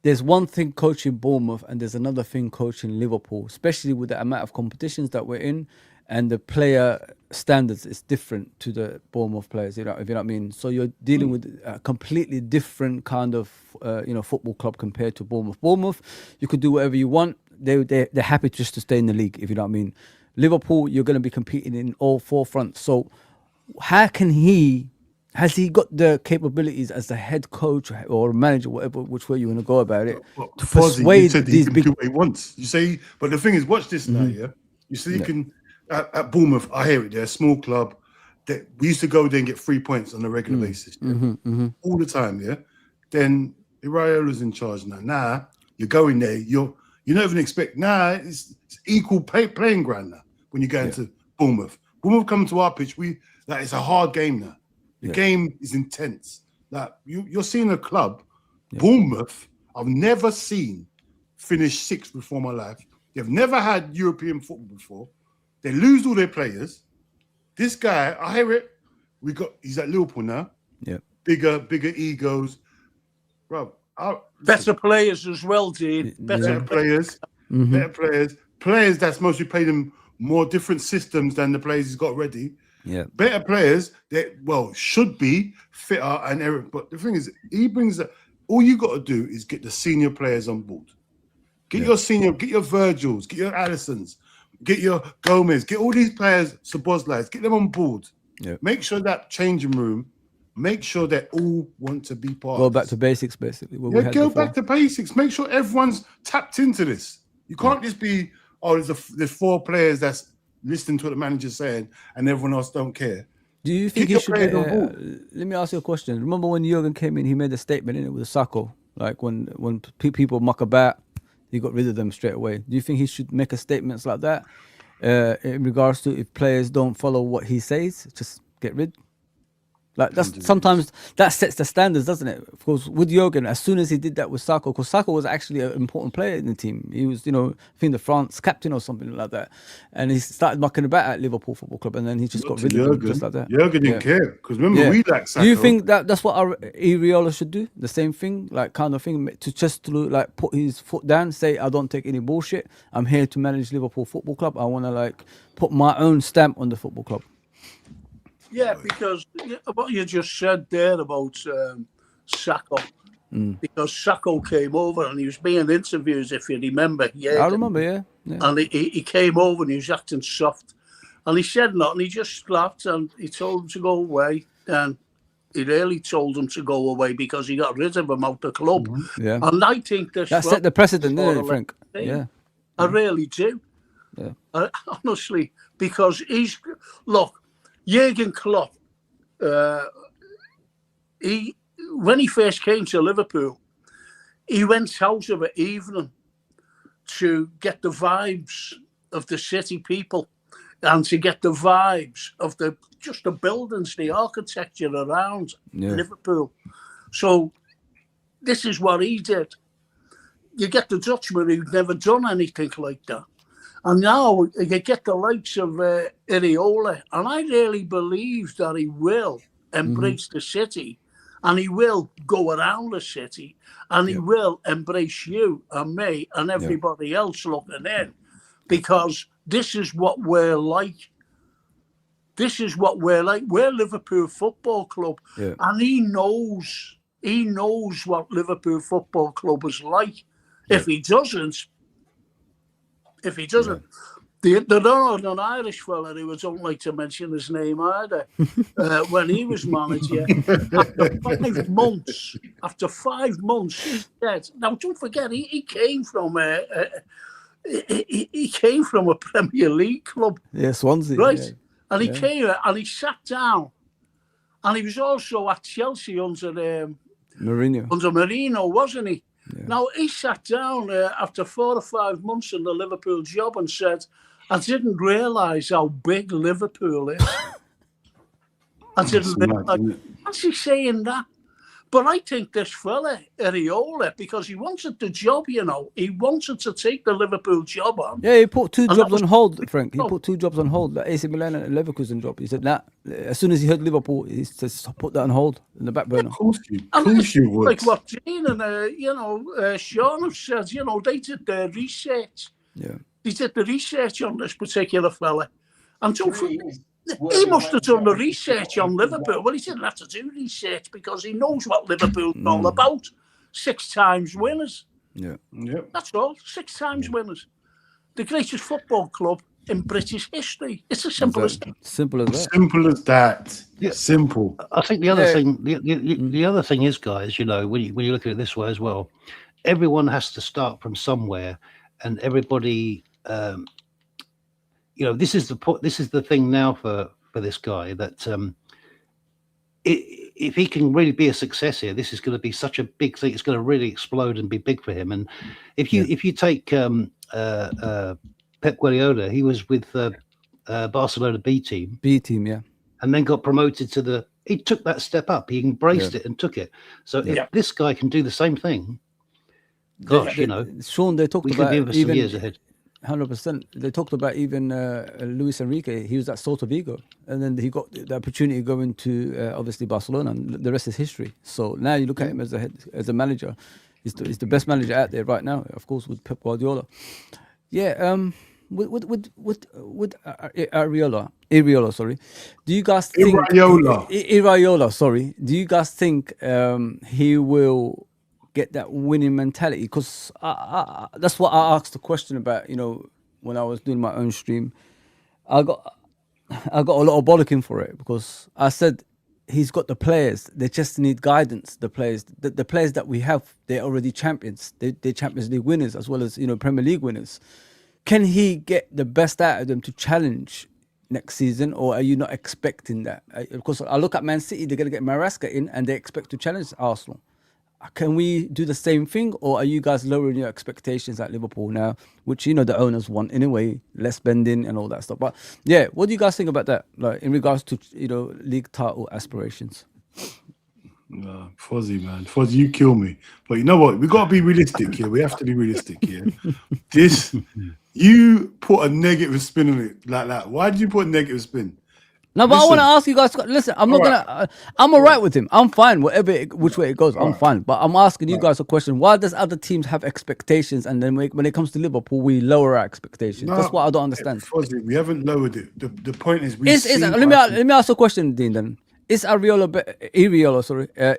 there's one thing coaching Bournemouth and there's another thing coaching Liverpool, especially with the amount of competitions that we're in and the player standards is different to the Bournemouth players, if you know what I mean. So you're dealing with a completely different kind of football club compared to Bournemouth. Bournemouth, you could do whatever you want. They're happy just to stay in the league, if you know what I mean. Liverpool, you're going to be competing in all four fronts. So has he got the capabilities as a head coach or manager, whatever, which way you want to go about it, to persuade these big... do what he wants. You say, but the thing is, watch this now, yeah? You see, you can... At Bournemouth, I hear it. They're a small club. We used to go there and get 3 points on a regular basis, all the time. Yeah. Then Iraola's in charge now. Now you're going there. You don't even expect. Now it's equal playing ground now. When you go into Bournemouth come to our pitch. It's a hard game now. The game is intense. Like you're seeing a club, Bournemouth. I've never seen finish sixth before my life. They've never had European football before. They lose all their players. This guy, I hear it. He's at Liverpool now. Yeah. Bigger egos. Bro. Better players as well, Dean. Better players. Better players. Players that's mostly played in more different systems than the players he's got ready. Yeah. Better players that should be fitter and everything. But the thing is, he brings that. All you got to do is get the senior players on board. Get your Virgils, get your Allisons. Get your Gomez, get all these players, Szoboszlais, get them on board. Yeah. Make sure that changing room, make sure they all want to be part. Go back to basics, basically. Go back to basics. Make sure everyone's tapped into this. You can't just be, there's 4 players that's listening to what the manager's saying and everyone else don't care. Do you think he should get on board? Let me ask you a question. Remember when Jurgen came in, he made a statement in it with Sacco, like when people muck about, he got rid of them straight away. Do you think he should make a statements like that in regards to if players don't follow what he says, just get rid? Like sometimes that sets the standards, doesn't it? Of course, with Jurgen, as soon as he did that with Sacco, because Sacco was actually an important player in the team. He was, I think the France captain or something like that. And he started mucking about at Liverpool Football Club, and then he just got rid of him just like that. Jurgen didn't care, because remember, we like Sacco. Do you think that's what Iraola should do? The same thing, like kind of thing, to put his foot down, say, I don't take any bullshit. I'm here to manage Liverpool Football Club. I want to put my own stamp on the football club. Yeah, because what you just said there about Sacco, because Sacco came over and he was being interviewed, if you remember. I remember, yeah. And he came over and he was acting soft. And he said nothing. He just laughed and he told him to go away. And he really told him to go away because he got rid of him out the club. Yeah. And I think this That set the precedent, didn't it, Frank? team. Yeah. I really do. Yeah. Honestly, because look, Jurgen Klopp, when he first came to Liverpool, he went out of an evening to get the vibes of the city people and to get the vibes of the buildings, the architecture around Liverpool. So this is what he did. You get the Dutchman who'd never done anything like that. And now you get the likes of Iraola. And I really believe that he will embrace the city and he will go around the city and he will embrace you and me and everybody else looking in, because this is what we're like. This is what we're like. We're Liverpool Football Club. Yeah. And he knows what Liverpool Football Club is like. Yeah. If he doesn't, the Northern Irish fella, who I don't like to mention his name either, when he was manager, after 5 months, he said, now don't forget, he came from a Premier League club. Yeah, Swansea. Right. Yeah. And he came and he sat down. And he was also at Chelsea under Mourinho, wasn't he? Yeah. Now, he sat down after 4 or 5 months in the Liverpool job and said, I didn't realise how big Liverpool is. I didn't realise. What's he saying that? But I think this fella, Iraola, because he wanted the job, he wanted to take the Liverpool job on. Yeah, he put 2 jobs on hold, Frank. He put 2 jobs on hold, the AC Milan and the Leverkusen job. He said, nah, as soon as he heard Liverpool, he said, put that on hold in the back burner. Of course you would. Like what Gene and, Sean have said, they did their research. Yeah. They did the research on this particular fella. And don't forget, he must have done the research on Liverpool. Well, he didn't have to do research because he knows what Liverpool's all about. 6 times winners. Yeah. Yep. That's all. 6 times winners. The greatest football club in British history. It's as simple as that. Simple as that. Simple as that. Yeah. Simple. I think the other thing, the other thing is, guys, when you look at it this way as well, everyone has to start from somewhere, and everybody. This is the thing now for this guy that if he can really be a success here, this is going to be such a big thing. It's going to really explode and be big for him. And if you take Pep Guardiola, he was with Barcelona B team, yeah, and then got promoted to he took that step up. He embraced it and took it. So if this guy can do the same thing, gosh, Sean, they talked about even some years ahead. 100%. They talked about even Luis Enrique. He was that sort of ego, and then he got the opportunity going to obviously Barcelona, and the rest is history. So now you look at him as a manager. He's the best manager out there right now, of course, with Pep Guardiola. Yeah. With Iraola, sorry. Do you guys think Iraola? Sorry. Do you guys think he will get that winning mentality? Because that's what I asked the question about, when I was doing my own stream. I got a lot of bollocking for it, because I said he's got the players, they just need guidance. The players that we have, they're already champions. They're Champions League winners as well as Premier League winners. Can he get the best out of them to challenge next season, or are you not expecting that? Because I look at Man City, they're going to get Maresca in and they expect to challenge Arsenal. Can we do the same thing, or are you guys lowering your expectations at Liverpool now, which the owners want anyway, less spending and all that stuff? But yeah, what do you guys think about that, like in regards to league title aspirations? Fozi, man, Fozi, you kill me. But you know what? We got to be realistic here. We have to be realistic here. You put a negative spin on it like that. Why did you put a negative spin? No, but I want to ask you guys. Listen, I'm not gonna. I'm all right with him. I'm fine, which way it goes. I'm fine. But I'm asking you guys a question. Why does other teams have expectations, and then when it comes to Liverpool, we lower our expectations? That's what I don't understand. We haven't lowered it. The point is, let me ask a question, Dean. Then is Iraola,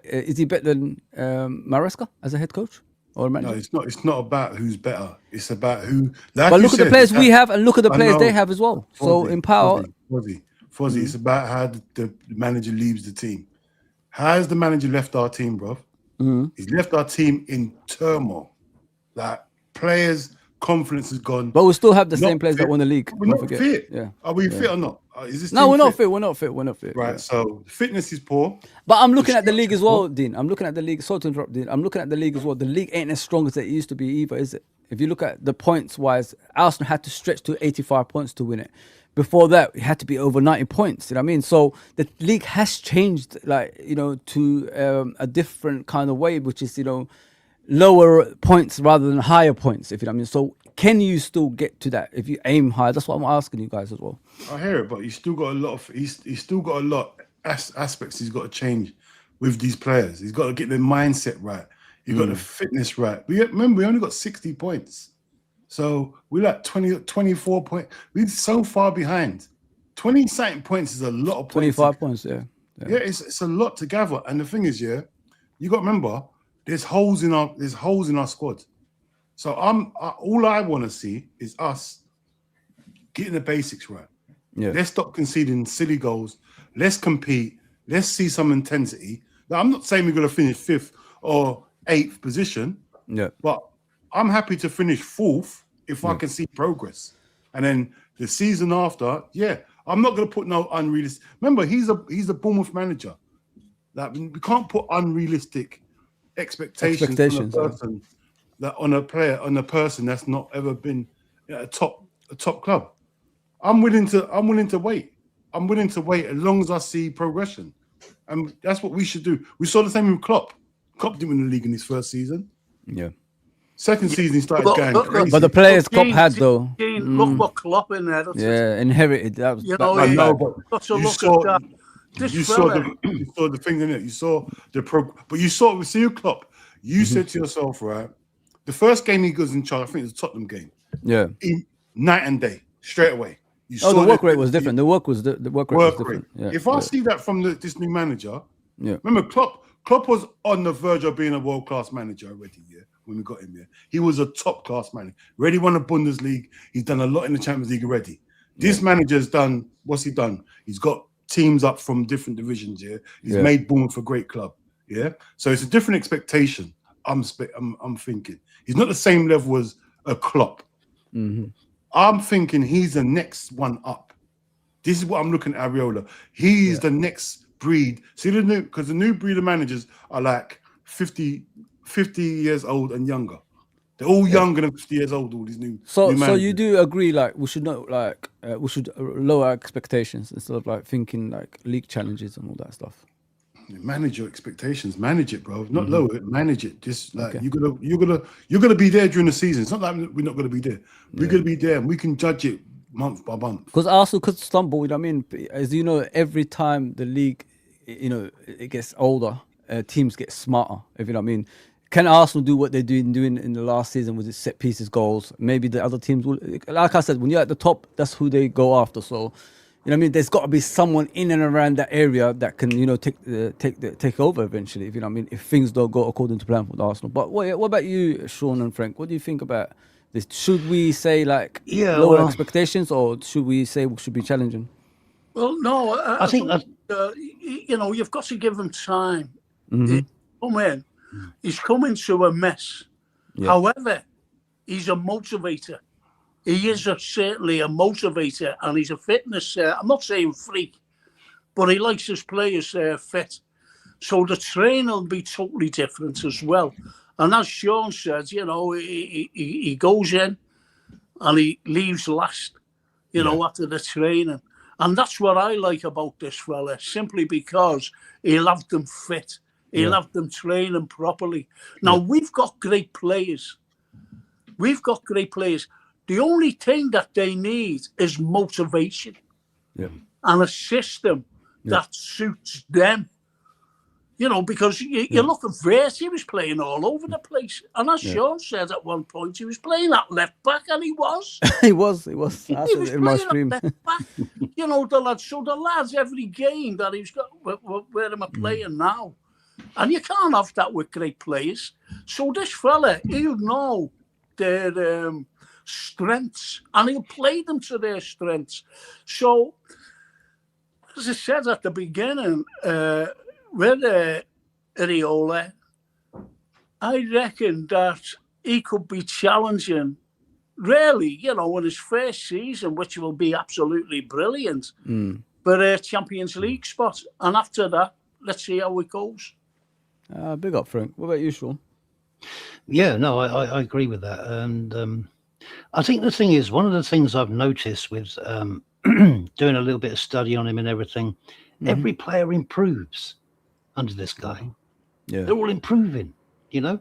is he better than Maresca as a head coach? or a No, manager? it's not. It's not about who's better. It's about who. Like But you look at the said, players we have, and look at the I players they know, have as well. So in power, Fozi. It's about how the manager leaves the team. How has the manager left our team, bro? He's left our team in turmoil. Like players' confidence is gone. but we still have the Not same players that fit. won the league. We're Don't not forget. fit. Yeah. Are we fit or not? Is this No, team we're not fit. We're not fit. We're not fit. Right. Yeah. So fitness is poor. But I'm looking at the league structure's as well, poor. Dean. I'm looking at the league. Sorry to interrupt, Dean. I'm looking at the league as well. The league ain't as strong as it used to be either, is it? If you look at the points wise, Arsenal had to stretch to 85 points to win it. Before that, it had to be over 90 points. You know what I mean? So the league has changed, like, you know, to a different kind of way, which is, you know, lower points rather than higher points, if you know what I mean. So can you still get to that if you aim high? That's what I'm asking you guys as well. I hear it, but he's still got a lot of he's still got a lot aspects he's got to change with these players. He's got to get the mindset right. He's got the fitness right. Remember, we only got 60 points. So we're like 24 points. We're so far behind. 20-something points is a lot of points. 25 points, yeah. Yeah, it's a lot to gather. And the thing is, yeah, you got to remember, there's holes in our squad. So all I want to see is us getting the basics right. Yeah. Let's stop conceding silly goals. Let's compete. Let's see some intensity. Now, I'm not saying we're going to finish 5th or 8th position. Yeah. But I'm happy to finish 4th if I can see progress. And then the season after, yeah, I'm not going to put no unrealistic. Remember, he's a Bournemouth manager. That we can't put unrealistic expectations on a person, on a person that's not ever been at a top club. I'm willing to wait. I'm willing to wait as long as I see progression, and that's what we should do. We saw the same with Klopp. Klopp didn't win the league in his first season. Yeah. Second season he started going crazy. But the players Klopp had though. Look what Klopp inherited. Yeah, inherited. That was You know, I know, but got to you look saw, at that. This you fella, saw the thing in it. You saw but you saw with you Klopp. You said to yourself, right? The first game he goes in charge, I think it was the Tottenham game. Yeah. Night and day, straight away. You the work rate was different. The work rate was different. Yeah. If I see that from this new manager, yeah. Remember Klopp was on the verge of being a world-class manager already, yeah, when we got him there. He was a top-class manager. Already won the Bundesliga. He's done a lot in the Champions League already. This manager's done, what's he done? He's got teams up from different divisions, yeah. He's made Bournemouth a great club, yeah. So it's a different expectation. I'm thinking. He's not the same level as a Klopp. Mm-hmm. I'm thinking he's the next one up. This is what I'm looking at Iraola. He's the next breed. See because the new breed of managers are like 50 years old and younger. They're all younger than 50 years old. All these new. So managers. you do agree, like we should not we should lower our expectations instead of like thinking like league challenges and all that stuff. Manage your expectations. Manage it, bro. Not lower it. Manage it. Just like you're gonna be there during the season. It's not like we're not gonna be there. We're gonna be there, and we can judge it month by month. Because Arsenal could stumble. You know what I mean? As you know, every time the league, you know, it gets older, teams get smarter. If you know what I mean. Can Arsenal do what they're doing in the last season with its set pieces goals? Maybe the other teams will. Like I said, when you're at the top, that's who they go after. So. You know what I mean? There's got to be someone in and around that area that can, you know, take over eventually. If you know what I mean, if things don't go according to plan for Arsenal. But what about you, Sean and Frank? What do you think about this? Should we say like lower expectations, or should we say we should be challenging? Well, no, I think you know, you've got to give him time. Mm-hmm. He's come into a mess. Yeah. However, he's a motivator. He is certainly a motivator, and he's a fitness. I'm not saying freak, but he likes his players fit. So the training will be totally different as well. And as Sean said, you know, he goes in and he leaves last, you know, after the training. And that's what I like about this fella, simply because he'll have them fit. He'll have them training properly. Now, we've got great players. The only thing that they need is motivation and a system that suits them. You know, because you look at Verts, he was playing all over the place. And as Sean said at one point, he was playing at left back, and he was. he was. I said it in my stream. Left back. You know, the lads every game that he's got, where am I playing now? And you can't have that with great players. So this fella, he'll know their strengths and he'll play them to their strengths. So, as I said at the beginning, with Iraola, I reckon that he could be challenging, really, you know, in his first season, which will be absolutely brilliant, for a Champions League spot. And after that, let's see how it goes. Big up, Frank. What about you, Sean? Yeah, no, I agree with that. And I think the thing is, one of the things I've noticed with doing a little bit of study on him and everything, every player improves under this guy. Yeah. They're all improving, you know?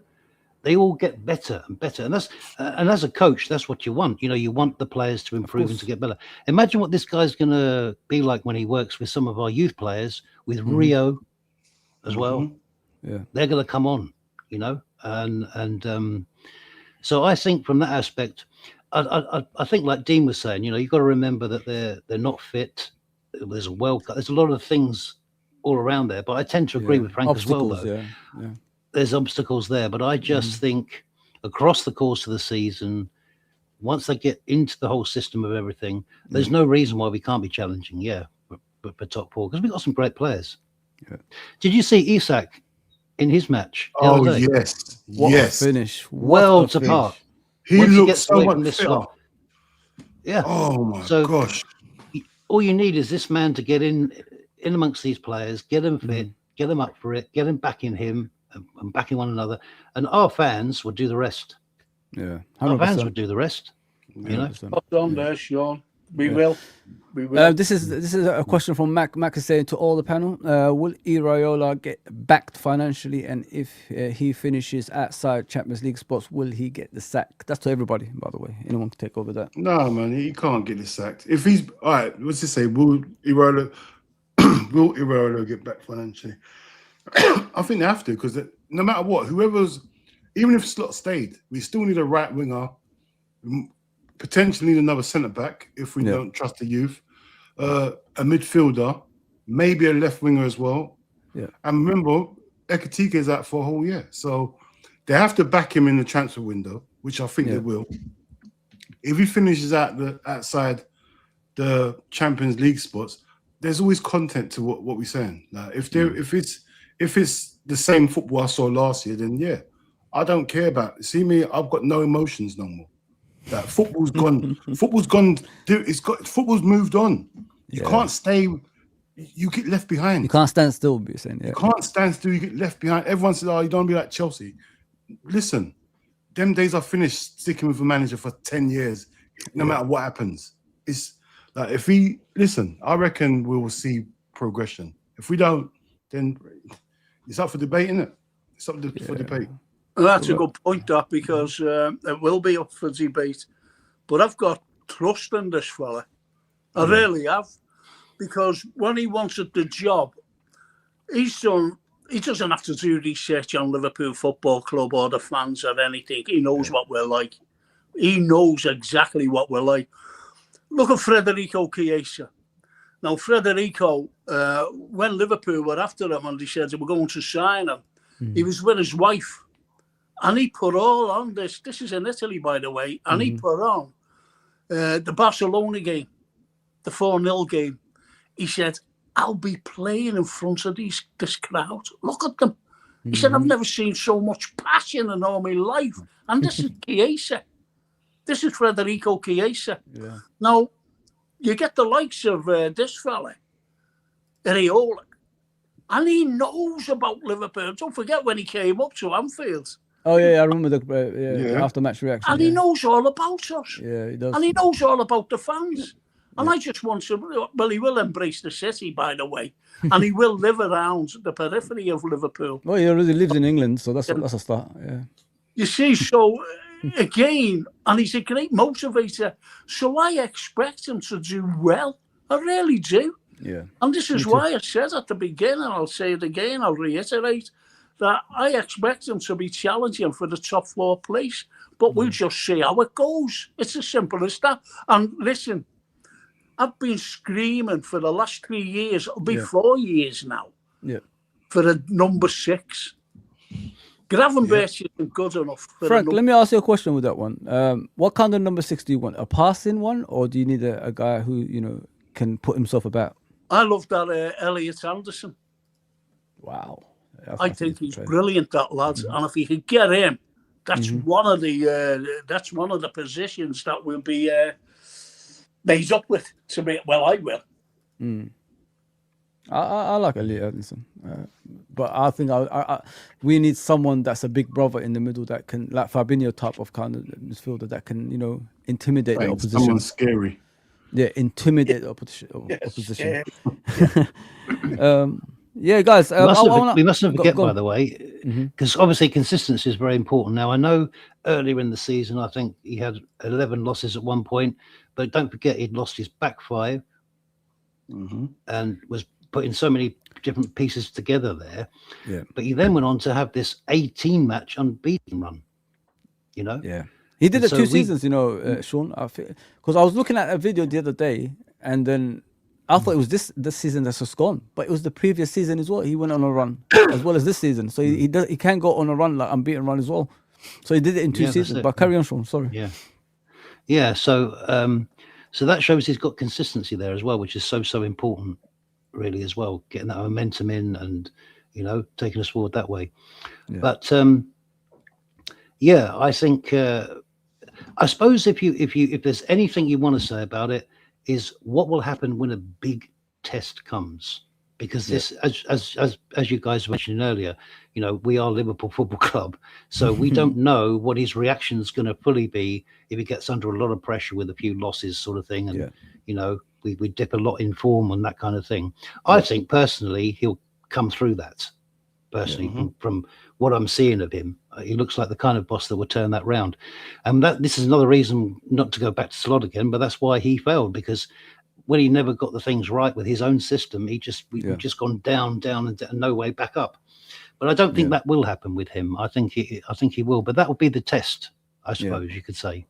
They all get better and better. And that's and as a coach, that's what you want. You know, you want the players to improve and to get better. Imagine what this guy's going to be like when he works with some of our youth players, with Rio as well. Yeah. They're going to come on, you know? And so I think from that aspect, I think like Dean was saying, you know, you've got to remember that they're not fit. There's a World Cup. There's a lot of things all around there. But I tend to agree with Frank as well, though. Yeah. There's obstacles there. But I just think across the course of the season, once they get into the whole system of everything, there's no reason why we can't be challenging, for top four, because we've got some great players. Yeah. Did you see Isak in his match? Oh, yes. What a finish. Worlds apart. He looks so much fitter. Yeah. Oh, my gosh. All you need is this man to get in amongst these players, get them fit, get them up for it, get them backing him and backing one another. And our fans would do the rest. Yeah. 100%. Our fans would do the rest. You know? Spot on there, Sean. We will. We will. This is a question from Mac. Mac is saying to all the panel, will Iraola get backed financially? And if he finishes outside Champions League spots, will he get the sack? That's to everybody, by the way. Anyone can take over that. No, man, he can't get the sacked. If he's all right, what's it say? Will Iraola get back financially? I think they have to, because no matter what, even if Slot stayed, we still need a right winger. Potentially need another centre back if we don't trust the youth, a midfielder, maybe a left winger as well. Yeah, and remember, Ekitike is out for a whole year, so they have to back him in the transfer window, which I think they will. If he finishes outside the Champions League spots, there's always content to what we're saying. Like if it's the same football I saw last year, then I don't care about it. See me, I've got no emotions no more. That football's gone. Football's moved on. You can't stay. You get left behind. You can't stand still. You're saying, You can't stand still. You get left behind. Everyone says, "Oh, you don't be like Chelsea." Listen, them days are finished. Sticking with a manager for 10 years, no matter what happens. It's like I reckon we will see progression. If we don't, then it's up for debate, isn't it? It's up for debate. Well, that's a good point, that, because it will be up for debate. But I've got trust in this fella. I really have. Because when he wanted the job, he doesn't have to do research on Liverpool Football Club or the fans or anything. He knows what we're like. He knows exactly what we're like. Look at Federico Chiesa. Now, Federico, when Liverpool were after him and they said they were going to sign him, he was with his wife. And he put all on this. This is in Italy, by the way. And he put on the Barcelona game, the 4-0 game. He said, I'll be playing in front of this crowd. Look at them. He said, I've never seen so much passion in all my life. And this is Chiesa. This is Federico Chiesa. Yeah. Now, you get the likes of this fella, Iraola. And he knows about Liverpool. Don't forget when he came up to Anfield. Oh, yeah, I remember the after-match reaction. And he knows all about us. Yeah, he does. And he knows all about the fans. And I just want to... Well, he will embrace the city, by the way. And he will live around the periphery of Liverpool. Well, he already lives in England, so that's a start, yeah. You see, so, again, and he's a great motivator. So I expect him to do well. I really do. Yeah. And this is why I said at the beginning, I'll say it again, I'll reiterate, that I expect him to be challenging for the top floor place. But we'll just see how it goes. It's as simple as that. And listen, I've been screaming for the last 3 years, it'll be 4 years now. Yeah. for a number 6. Gravenberch isn't good enough. Frank, let me ask you a question with that one. What kind of number 6 do you want? A passing one, or do you need a guy who can put himself about? I love that Elliot Anderson. Wow, I think he's brilliant, that lad. And if he could get him, that's one of the positions that will be made up with. To me, well, I will. I like Elliot Anderson, but I think we need someone that's a big brother in the middle that can, like Fabinho type of kind of midfielder that can, intimidate the opposition. Someone scary. Yeah, intimidate the opposition. Yeah, guys. We mustn't forget, by the way, because obviously consistency is very important. Now, I know earlier in the season, I think he had 11 losses at one point, but don't forget he'd lost his back 5 and was putting so many different pieces together there. Yeah. But he then went on to have this 18-match unbeaten run. Yeah. He did it 2 seasons, Sean. Because I was looking at a video the other day, and then I thought it was this season that's just gone, but it was the previous season as well. He went on a run as well as this season, so he can go on a run, like unbeaten run as well. So he did it in 2 seasons. But carry on, Sean. Sorry. Yeah. So that shows he's got consistency there as well, which is so important, really, as well. Getting that momentum in and taking us forward that way. Yeah. But I think I suppose if there's anything you want to say about it, is what will happen when a big test comes, because this, as you guys mentioned earlier, we are Liverpool Football Club, so we don't know what his reaction is going to fully be if he gets under a lot of pressure with a few losses, sort of thing, and we dip a lot in form and that kind of thing. I think personally he'll come through that. Personally, from what I'm seeing of him, he looks like the kind of boss that would turn that round. And this is another reason, not to go back to Slot again, but that's why he failed, because when he never got the things right with his own system, we've just gone down and no way back up. But I don't think that will happen with him. I think he will, but that would be the test, I suppose you could say,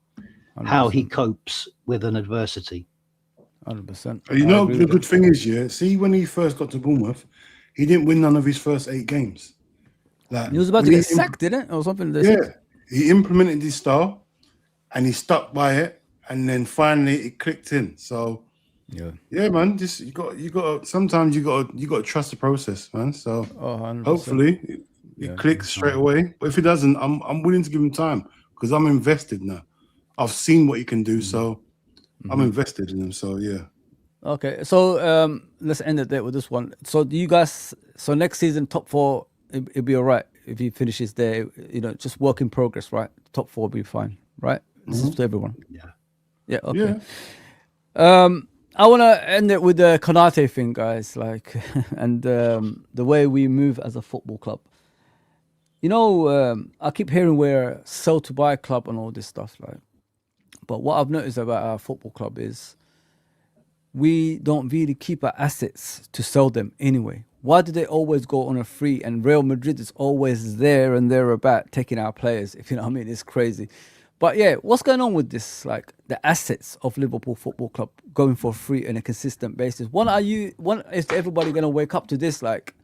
100%. How he copes with an adversity. 100%. The good thing is, see, when he first got to Bournemouth, he didn't win none of his first 8 games. Like, he was about to get sacked, didn't it? Or something. He implemented his style and he stuck by it, and then finally it clicked in. So man, just you got sometimes you got to trust the process, man. So hopefully it clicks straight away. But if it doesn't, I'm willing to give him time, because I'm invested now. I've seen what he can do, so I'm invested in him. So Okay, so let's end it there with this one. So do you guys? So next season, top 4, it'll be all right if he finishes there. Just work in progress, right? Top 4 will be fine, right? This is to everyone. Yeah. Okay. I want to end it with the Konate thing, guys. Like, and the way we move as a football club. I keep hearing we're sell to buy club and all this stuff, like. But what I've noticed about our football club is, we don't really keep our assets to sell them anyway. Why do they always go on a free? And Real Madrid is always there and thereabout taking our players, if you know what I mean. It's crazy. But what's going on with this? Like, the assets of Liverpool Football Club going for free on a consistent basis. When is everybody going to wake up to this? Like,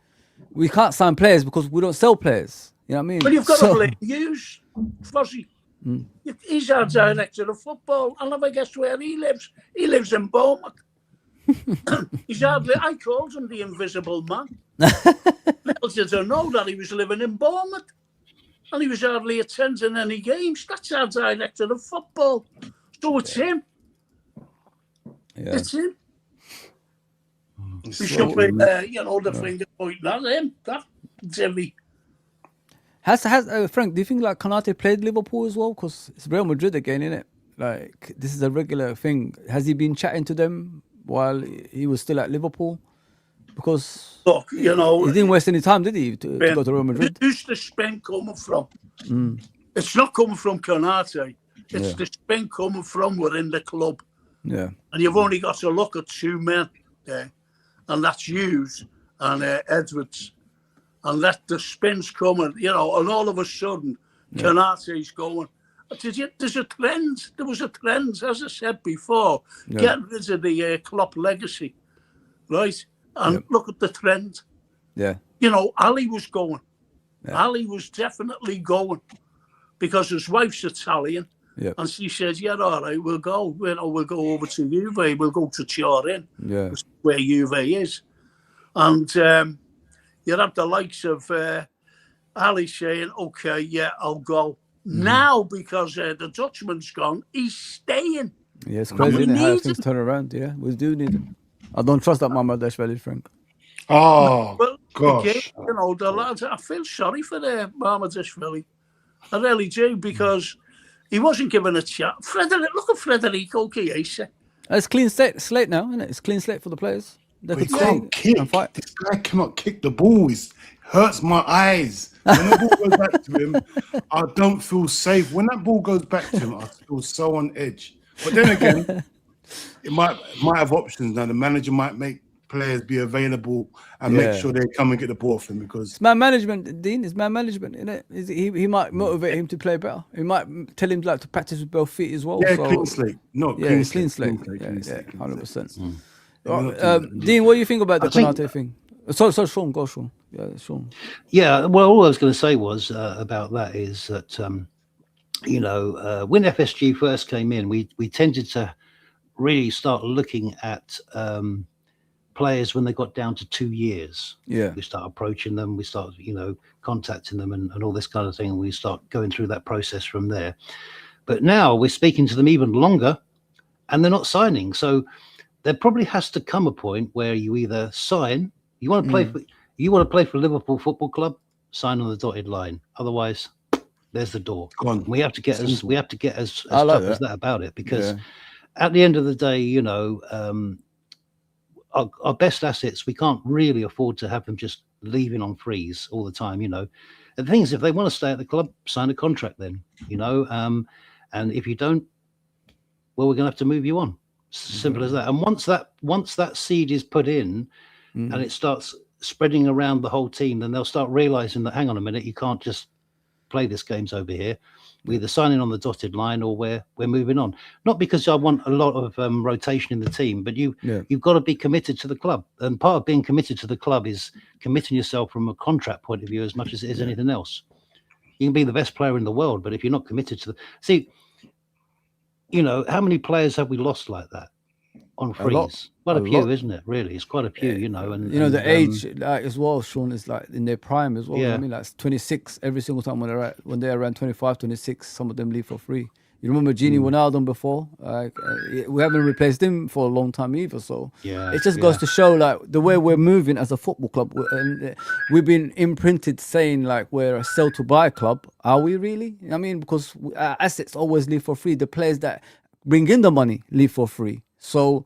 we can't sign players because we don't sell players. You know what I mean? Well, you've got to blame Hughes, Fozi. He's our director of football. I'll never guess where he lives. He lives in Bournemouth. I called him the invisible man. Little did I know that he was living in Bournemouth, and he was hardly attending any games. That's our director of football. So it's him. It's him. We should be, the finger pointing at him. That's Jimmy. Has Frank? Do you think like Konate played Liverpool as well? Because it's Real Madrid again, isn't it? Like, this is a regular thing. Has he been chatting to them while he was still at Liverpool? Because look, he didn't waste any time, did he, to go to Real Madrid? Who's the spin coming from? It's not coming from Konate. It's the spin coming from within the club. Yeah. And you've only got to look at 2 men there, and that's Hughes and Edwards. And let the spins coming, and all of a sudden, Konate's going. There's a trend. There was a trend, as I said before, getting rid of the Klopp legacy, right? And look at the trend. Yeah. you know, Ali was going. Yeah. Ali was definitely going because his wife's Italian. Yeah. And she says, yeah, all right, we'll go. You know, we'll go over to Juve. We'll go to Turin, Yeah. where Juve is. And you have the likes of Ali saying, okay, yeah, I'll go. Now, because the Dutchman's gone, he's staying. Yeah, it's crazy, we isn't it, how need things turn around. Yeah, we do need it. I don't trust that Mamadashvili, Frank. Oh, Well, gosh. again, you know, the lads, I feel sorry for Mamadashvili. I really do, because he wasn't given a chance. Look at Federico Chiesa. It's clean slate now, isn't it? It's clean slate for the players. They But he could can't stay kick. and fight. This guy cannot kick the ball. It hurts my eyes. When the ball goes back to him, I don't feel safe. When that ball goes back to him, I feel so on edge. But then again, it might have options now. The manager might make players be available and make sure they come and get the ball from him, because It's man management, Dean. It's man management, isn't it? He might motivate him to play better. He might tell him like to practice with both feet as well. yeah, so, clean slate. No, yeah, clean slate. clean slate. 100%. Dean, what do you think about the Konate thing? So Sean, go Sean. Yeah, Sean. Yeah, well, all I was going to say was about that is that you know, when FSG first came in, we tended to really start looking at players when they got down to 2 years. Yeah. We start approaching them, we start, you know, contacting them and all this kind of thing, and we start going through that process from there. But now we're speaking to them even longer, and they're not signing. So there probably has to come a point where you either sign. You want to play for Liverpool Football Club, sign on the dotted line. Otherwise, there's the door. We have to get as tough as that about it, because at the end of the day, you know, our best assets, we can't really afford to have them just leaving on freeze all the time, you know. And the thing is, if they want to stay at the club, sign a contract then, you know. And if you don't, well, we're going to have to move you on. Simple as that. And once that seed is put in, and it starts spreading around the whole team, then they'll start realizing that, hang on a minute, you can't just play this games over here. We're either signing on the dotted line or we're moving on. Not because I want a lot of rotation in the team, but you've got to be committed to the club. And part of being committed to the club is committing yourself from a contract point of view as much as it is anything else. You can be the best player in the world, but if you're not committed to see, you know, how many players have we lost like that on freeze? Quite a few, isn't it? Really, it's quite a few, you know. And you know, the age as well, Sean, is like in their prime as well. Yeah. I mean, like 26 every single time when they're around 25, 26, some of them leave for free. You remember Gini Wijnaldum before? We haven't replaced him for a long time either. So it just goes to show like the way we're moving as a football club. And we've been imprinted saying like we're a sell to buy club. Are we really? I mean, because our assets always leave for free. The players that bring in the money leave for free. So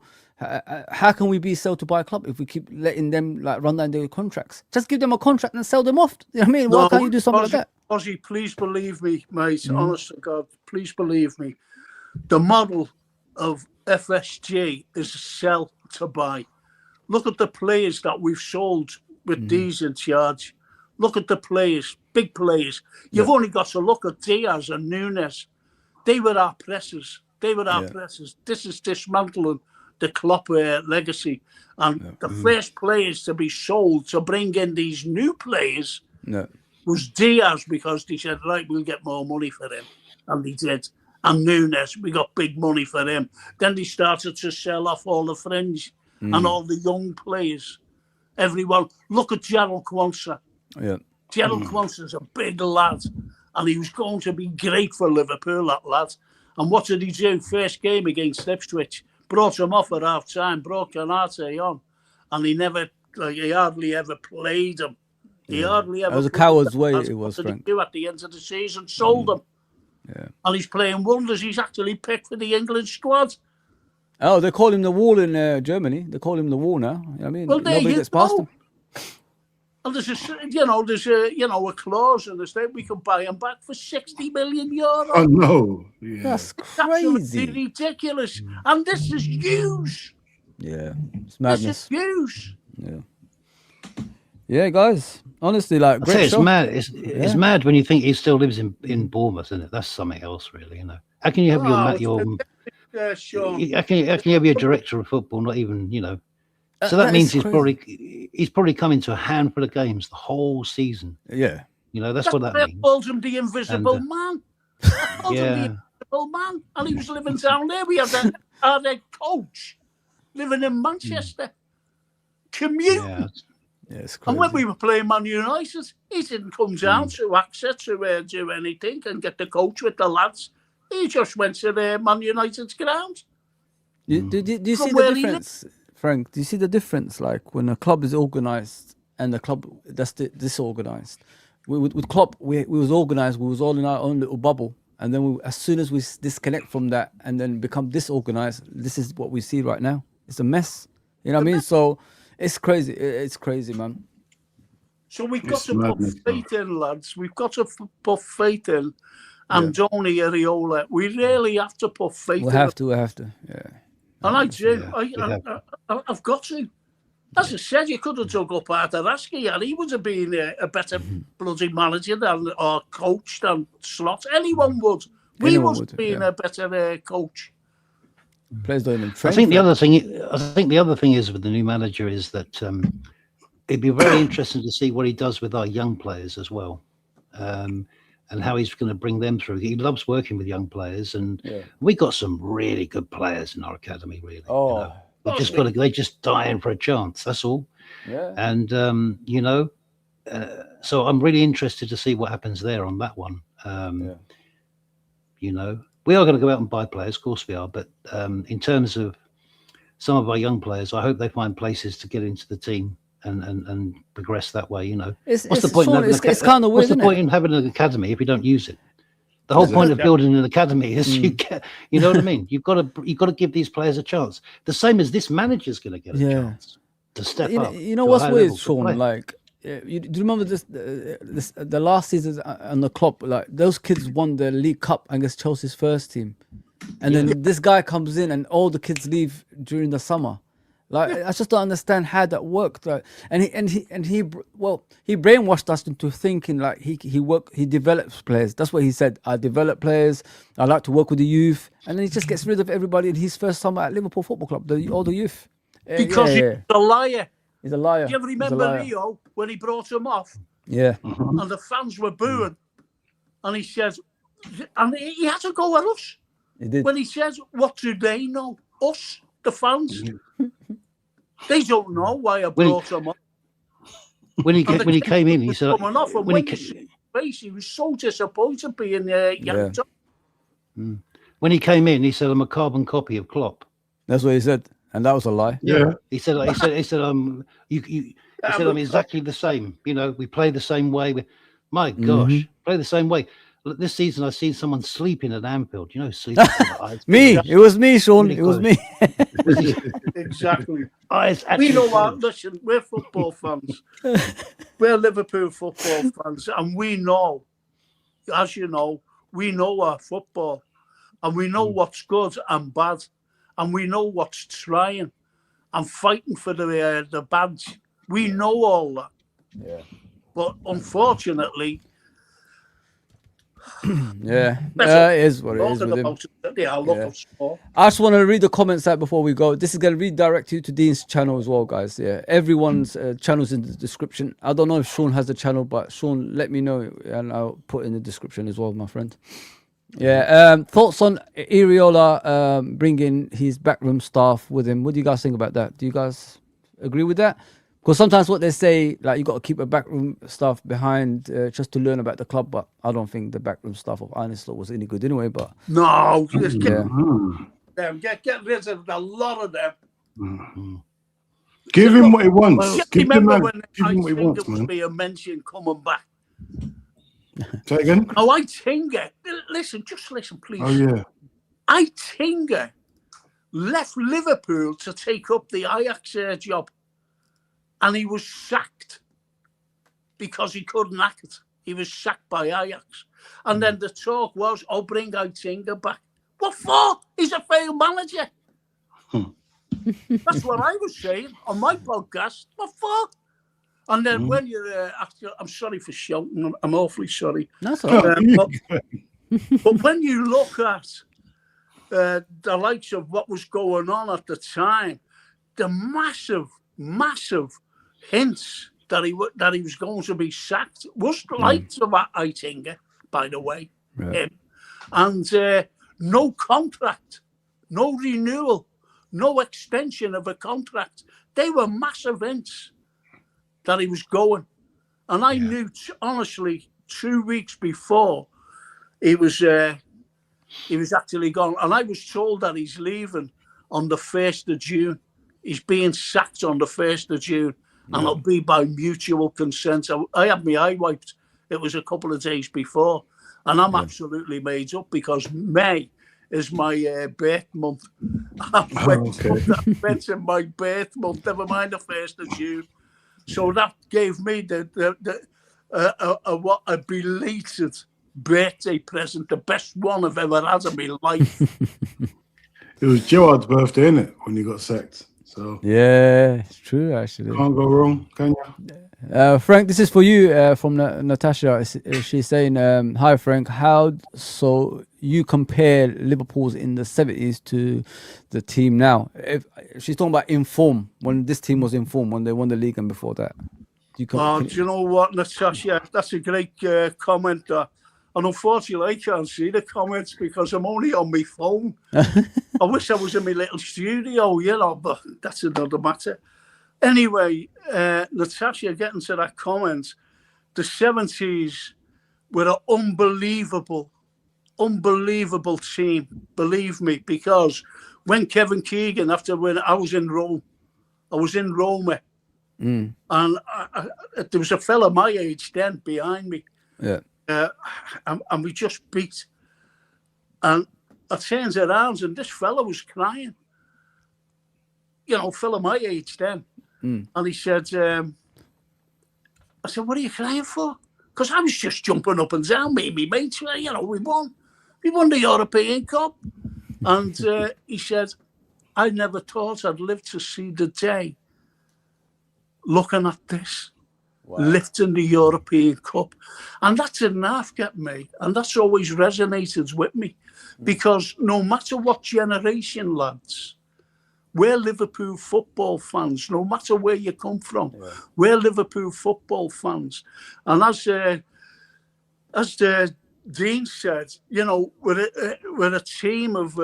how can we be sell to buy club if we keep letting them like run down their contracts? Just give them a contract and sell them off. You know what I mean? Why can't you do something like that? Fozi, please believe me, mate. Honest to God, please believe me. The model of FSG is sell to buy. Look at the players that we've sold with D's in charge. Look at the players, big players. You've only got to look at Diaz and Nunes. They were our presses. This is dismantling the Klopp legacy. And the first players to be sold to bring in these new players was Diaz, because they said, right, we'll get more money for him. And they did. And Nunes, we got big money for him. Then they started to sell off all the fringe and all the young players. Everyone. Look at Gerald Quansah. Gerald Quansah's a big lad. And he was going to be great for Liverpool, that lad. And what did he do? First game against Ipswich. Brought him off at half time, brought Konate on. And he hardly ever played him. He hardly ever. It was a coward's way, it was, Frank. Frank. Do at the end of the season, sold him. And he's playing wonders. He's actually picked for the England squad. Oh, they call him the Wall in Germany. They call him the Wall now. I mean, nobody gets past him. And there's a clause in the state we can buy him back for 60 million euros. Oh no, That's crazy, ridiculous. And this is huge. Yeah, it's madness. This is huge. Yeah, guys. Honestly, like, great it's show. mad. It's mad when you think he still lives in Bournemouth, isn't it? That's something else, really. You know, how can you have your Sean. how can you have your director of football not even, you know, So that means he's probably coming to a handful of games the whole season. Yeah. You know, that's what that means. I called him the invisible man. I called him the invisible man, and he was living down there. We had a coach living in Manchester, commuting. Yeah, it's crazy. And when we were playing Man United, he didn't come down to access to do anything and get the coach with the lads. He just went to the Man United's ground. Do you see the difference, Frank? Do you see the difference? Like when a club is organised and the club that's disorganised. With Klopp, we was organised. We was all in our own little bubble, and then as soon as we disconnect from that and then become disorganised, this is what we see right now. It's a mess. You know what I mean? So it's crazy. It's crazy, man. So we've got to put faith in, lads. We've got to put faith in. Andoni Iraola. We really have to put faith in. We have to. Yeah. And I do. I've got to. As I said, you could have dug up Arthur-Askew, and he would have been a better bloody manager or coach than Slot. Anyone would. We would be a better coach. Players don't even train. I think the other thing is with the new manager is that it'd be very interesting to see what he does with our young players as well, and how he's going to bring them through. He loves working with young players, and we got some really good players in our academy. Really, they just dying for a chance. That's all. Yeah. And so I'm really interested to see what happens there on that one. You know, we are going to go out and buy players, of course we are. But in terms of some of our young players, I hope they find places to get into the team and progress that way. You know, what's the point in having an academy if you don't use it? The whole point of building an academy is you know what I mean? You've got to give these players a chance. The same as this manager's going to get a chance to step up. You know what's weird, Sean? Like, do you remember the last season on the Klopp? Like those kids won the League Cup against Chelsea's first team, and then this guy comes in and all the kids leave during the summer. Like I just don't understand how that worked. Like, and he brainwashed us into thinking like he develops players. That's what he said. I develop players. I like to work with the youth, and then he just gets rid of everybody in his first summer at Liverpool Football Club. All the youth. Because he's a liar. He's a liar. Do you ever remember Rio when he brought him off? Yeah. And the fans were booing, and he said, and he had to go at us. He did. When he says, "What do they know? Us, the fans." They don't know why I brought him up. When he came in, he said, he was so disappointed being yanked up. When he came in, he said, "I'm a carbon copy of Klopp." That's what he said, and that was a lie. Yeah, he said, I'm exactly the same. You know, we play the same way. My gosh, play the same way. This season, I've seen someone sleeping at Anfield. You know, sleeping. Me. It was me, Sean. Really it was me. Exactly. We know what. Listen, we're football fans. We're Liverpool football fans, and we know, as you know, we know our football, and we know what's good and bad, and we know what's trying and fighting for the badge. We know all that. Yeah. But unfortunately. It is what it is with him. I just want to read the comments out before we go. This is going to redirect you to Dean's channel as well, guys. Yeah, everyone's channel's in the description. I don't know if Sean has a channel, but Sean, let me know and I'll put in the description as well, my friend. Yeah. Thoughts on Iraola bringing his backroom staff with him? What do you guys think about that? Do you guys agree with that? Because sometimes what they say, like you got to keep a backroom staff behind just to learn about the club, but I don't think the backroom staff of Arne Slot was any good anyway. But no, just get rid of a lot of them. Give him what he wants. Give him what he wants, man. Be a mention coming back. Say again. Oh, Aitinga. Listen, please. Oh yeah. Aitinga left Liverpool to take up the Ajax job. And he was sacked because he couldn't act. He was sacked by Ajax. And then the talk was, bring Aitinga back. What for? He's a failed manager. That's what I was saying on my podcast. What for? And then when you're I'm sorry for shouting. I'm awfully sorry. That's all right. But when you look at the likes of what was going on at the time, the massive massive hints that he was going to be sacked. Was liked of Eitinga, by the way, him, and no contract, no renewal, no extension of a contract. They were massive hints that he was going, and I knew honestly 2 weeks before he was actually gone, and I was told that he's leaving on the 1st of June. He's being sacked on the 1st of June, and it'll be by mutual consent. I had my eye wiped. It was a couple of days before, and I'm absolutely made up because May is my birth month. That's in my birth month. Never mind the 1st of June. So that gave me a belated birthday present, the best one I've ever had in my life. It was Gerard's birthday, innit, when he got sacked. So Yeah, it's true, actually. can't go wrong, can you? Frank, this is for you from Natasha. She's saying, hi, Frank. How so you compare Liverpool's in the 70s to the team now? If she's talking about in form, when this team was in form, when they won the league and before that. Do you know what, Natasha? That's a great comment. And unfortunately, I can't see the comments because I'm only on my phone. I wish I was in my little studio, but that's another matter. Anyway, Natasha, getting to that comment, the 70s were an unbelievable team, believe me, because when Kevin Keegan, when I was in Rome, and there was a fella my age then behind me. Yeah. And we just beat. And I turned around and this fella was crying. Fella my age then. And he said, I said, what are you crying for? Because I was just jumping up and down, me mates, we won. We won the European Cup. And he said, I never thought I'd live to see the day looking at this. Wow. Lifting the European Cup. And that didn't half get me. And that's always resonated with me. Because no matter what generation, lads, we're Liverpool football fans, no matter where you come from. Yeah. We're Liverpool football fans. And as the Dean said, we're a team of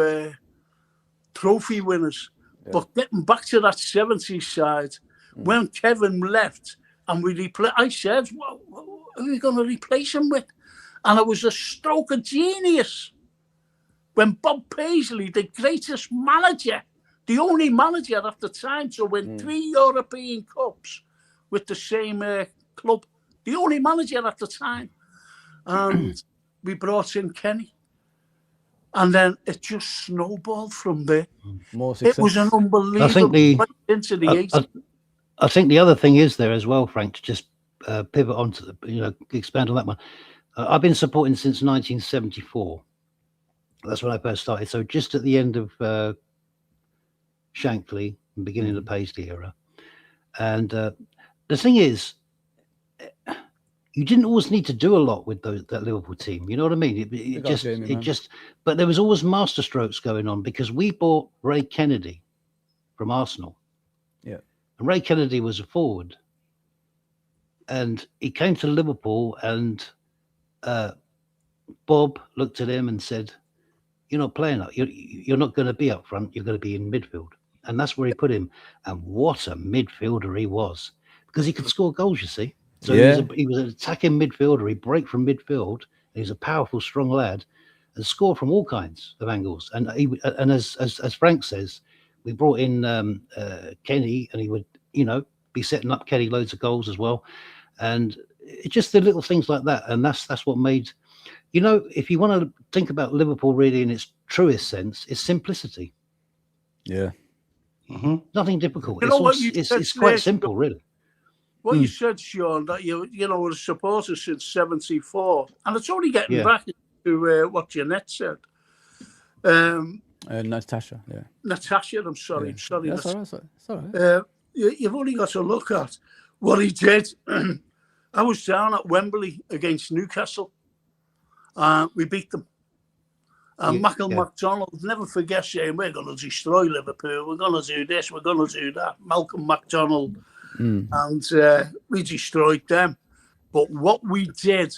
trophy winners. Yeah. But getting back to that 70s side, when Kevin left, and I said, what are we going to replace him with? And it was a stroke of genius when Bob Paisley, the greatest manager, the only manager at the time to win 3 European Cups with the same club, the only manager at the time. And we brought in Kenny. And then it just snowballed from there. More success. It was an unbelievable into the 80s. I think the other thing is there as well, Frank, to just pivot on to, expand on that one. I've been supporting since 1974. That's when I first started. So just at the end of Shankly, beginning of the Paisley era. And the thing is, you didn't always need to do a lot with that Liverpool team. You know what I mean? It just, but there was always masterstrokes going on because we bought Ray Kennedy from Arsenal. Yeah. And Ray Kennedy was a forward, and he came to Liverpool, and Bob looked at him and said, "You're not playing up. You're not going to be up front. You're going to be in midfield." And that's where he put him. And what a midfielder he was, because he could score goals. You see, so he was an attacking midfielder. He break from midfield. And he's a powerful, strong lad, and scored from all kinds of angles. And as Frank says, we brought in Kenny, and he would, be setting up Kenny loads of goals as well. And it's just the little things like that. And that's what made, if you want to think about Liverpool really in its truest sense, it's simplicity. Yeah. Mm-hmm. Nothing difficult. It's quite simple, really. What you said, Sean, that you were a supporter since 74. And it's only getting back to what Jeanette said. Natasha, yeah. Natasha, I'm sorry. Yeah. Sorry. That's all right. You've only got to look at what he did. I was down at Wembley against Newcastle. We beat them. And Michael McDonald never forgets saying, we're going to destroy Liverpool, we're going to do this, we're going to do that. Malcolm McDonald. And we destroyed them. But what we did,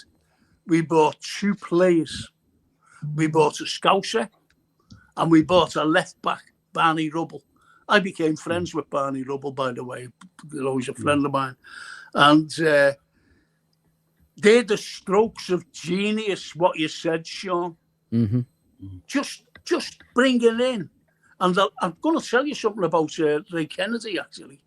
we bought 2 players. We bought a Scouser and we bought a left-back, Barney Rubble. I became friends with Barney Rubble, by the way. He's always a friend of mine. And they're the strokes of genius, what you said, Sean. Just bring it in. And I'm going to tell you something about Ray Kennedy, actually.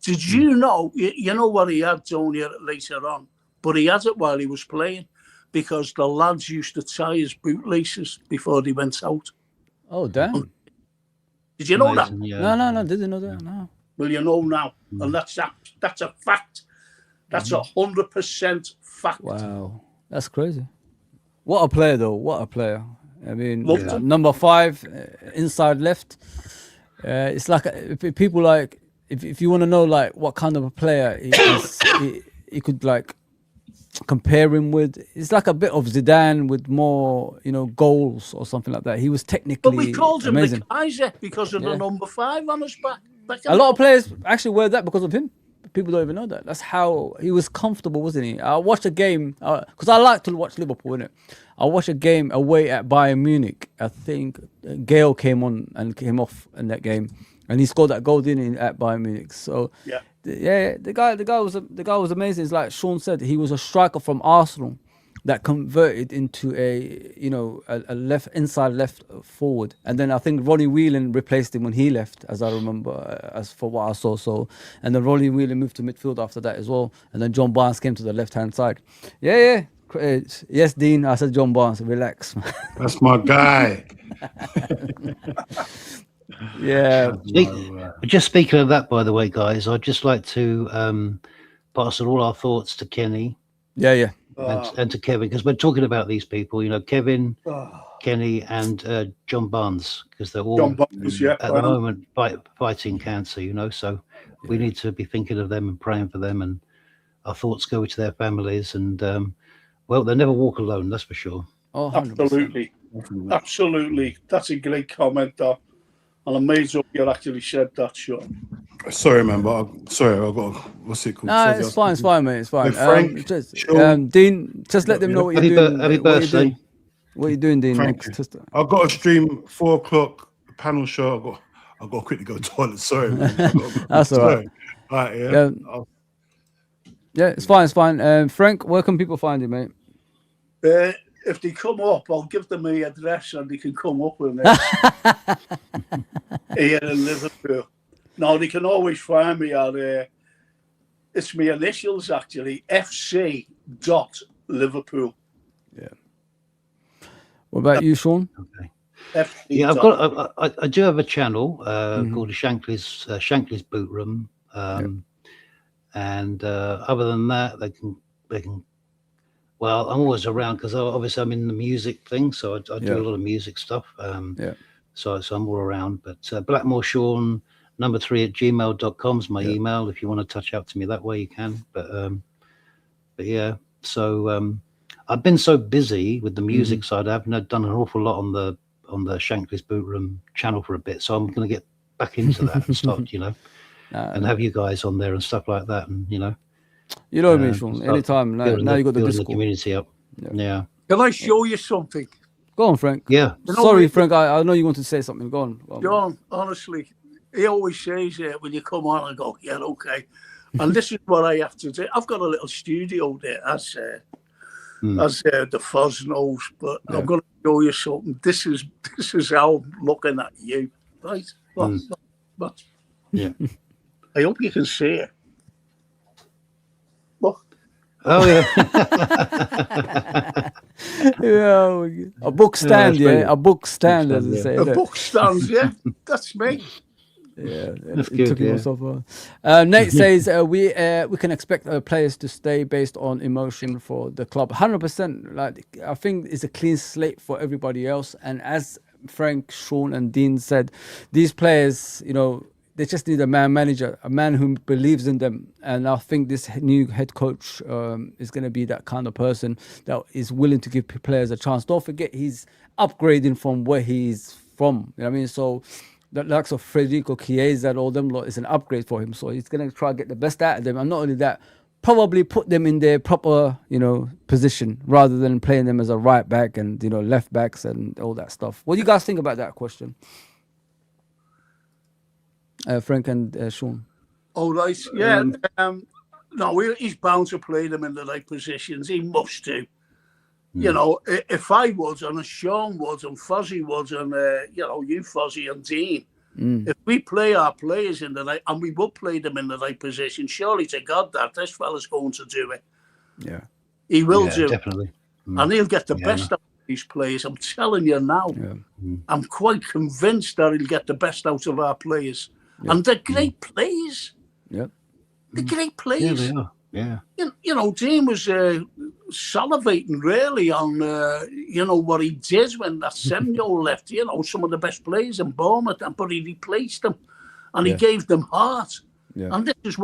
Did you know, you know what he had, don't you, later on? But he had it while he was playing because the lads used to tie his bootlaces before they went out. Oh, damn. Did you know that? Yeah. No, didn't know that, no. Well, you know now. And that's a fact. That's 100% fact. Wow, that's crazy. What a player, though. What a player. I mean, number 5, inside left. It's like, people like, if you want to know, like, what kind of a player he could, like, compare him with, it's like a bit of Zidane with more, goals or something like that. He was technically But we called him amazing. the Kaiser because of the number 5 on his back. A lot of players actually wear that because of him. People don't even know that. That's how he was comfortable, wasn't he? I watched a game because I like to watch Liverpool, innit? I watched a game away at Bayern Munich. I think Gale came on and came off in that game, and he scored that goal, didn't he, at Bayern Munich? So the guy was amazing. It's like Sean said, he was a striker from Arsenal that converted into a left inside left forward, and then I think Ronnie Whelan replaced him when he left, as I remember, as for what I saw. So, and then Ronnie Whelan moved to midfield after that as well, and then John Barnes came to the left hand side. Yes, Dean. I said John Barnes. Relax. That's my guy. Yeah. Just speaking of that, by the way, guys, I'd just like to pass on all our thoughts to Kenny. Yeah. And to Kevin, because we're talking about these people, Kevin, Kenny, and John Barnes, because they're all John Barnes, at the moment fighting cancer. So we need to be thinking of them and praying for them, and our thoughts go to their families. And well, they'll never walk alone, that's for sure. Oh, 100%. Absolutely. That's a great comment, though. And I'm amazed you actually said that, Sean. Sorry, man, but I got what's it called? No, it's fine, mate. It's fine. Frank, Dean, just let them know what you're doing. Happy birthday. What are you doing, Dean? Frank, I've got a stream 4 o'clock panel show. I've got to quickly go to the toilet. Sorry, man. That's all right. All right, yeah. Yeah, it's fine. Frank, where can people find you, mate? If they come up, I'll give them my address and they can come up with me here in Liverpool. No, they can always find me at it's my initials actually, FC Liverpool. Yeah. What about you, Sean? Okay. FC Yeah, I do have a channel called Shankly's Boot Room, and other than that, they can. Well, I'm always around because obviously I'm in the music thing, so I do a lot of music stuff. So I'm all around. But Blackmore Sean #3 @gmail.com is my email. If you want to touch out to me that way, you can. But yeah. So I've been so busy with the music side. I've done an awful lot on the Shankly's Boot Room channel for a bit. So I'm going to get back into that and start, and have you guys on there and stuff like that, and You know me, Sean. Anytime. Now you got the Discord. The community up. Yeah. Can I show you something? Go on, Frank. Yeah. Sorry, Frank. I know you want to say something. Go on. John, honestly, he always says it when you come on. I go, yeah, okay. And this is what I have to do. I've got a little studio there, as the Foz knows. But I'm going to show you something. This is how I'm looking at you, right? But Yeah. I hope you can see it. Look. Oh yeah. Yeah, a book stand, a book stand, as they say. A book stand, yeah, that's me. Yeah, That's good. Nate says we can expect players to stay based on emotion for the club. 100%. Like I think it's a clean slate for everybody else. And as Frank, Sean, and Dean said, these players, they just need a manager, a man who believes in them. And I think this new head coach is going to be that kind of person that is willing to give players a chance. Don't forget, he's upgrading from where he's from. You know what I mean? So the likes of Federico Chiesa and all them lot is an upgrade for him. So he's going to try to get the best out of them. And not only that, probably put them in their proper, position rather than playing them as a right back and, left backs and all that stuff. What do you guys think about that question? Frank and Sean. Oh, right. Yeah. No, he's bound to play them in the right positions. He must do. If I was, and Sean was, and Fozi was, and, you, Fozi, and Dean, if we play our players in the right, and we will play them in the right position, surely to God that this fella's going to do it. Yeah. He will do definitely. And he'll get the best out of these players. I'm telling you now. Yeah. I'm quite convinced that he'll get the best out of our players. Yeah. And they're great players. Yeah. They're great players. Yeah, they are. Yeah. Dean was salivating really on, what he did when that Semyo left. Some of the best players in Bournemouth, but he replaced them, and he gave them heart. Yeah. And this is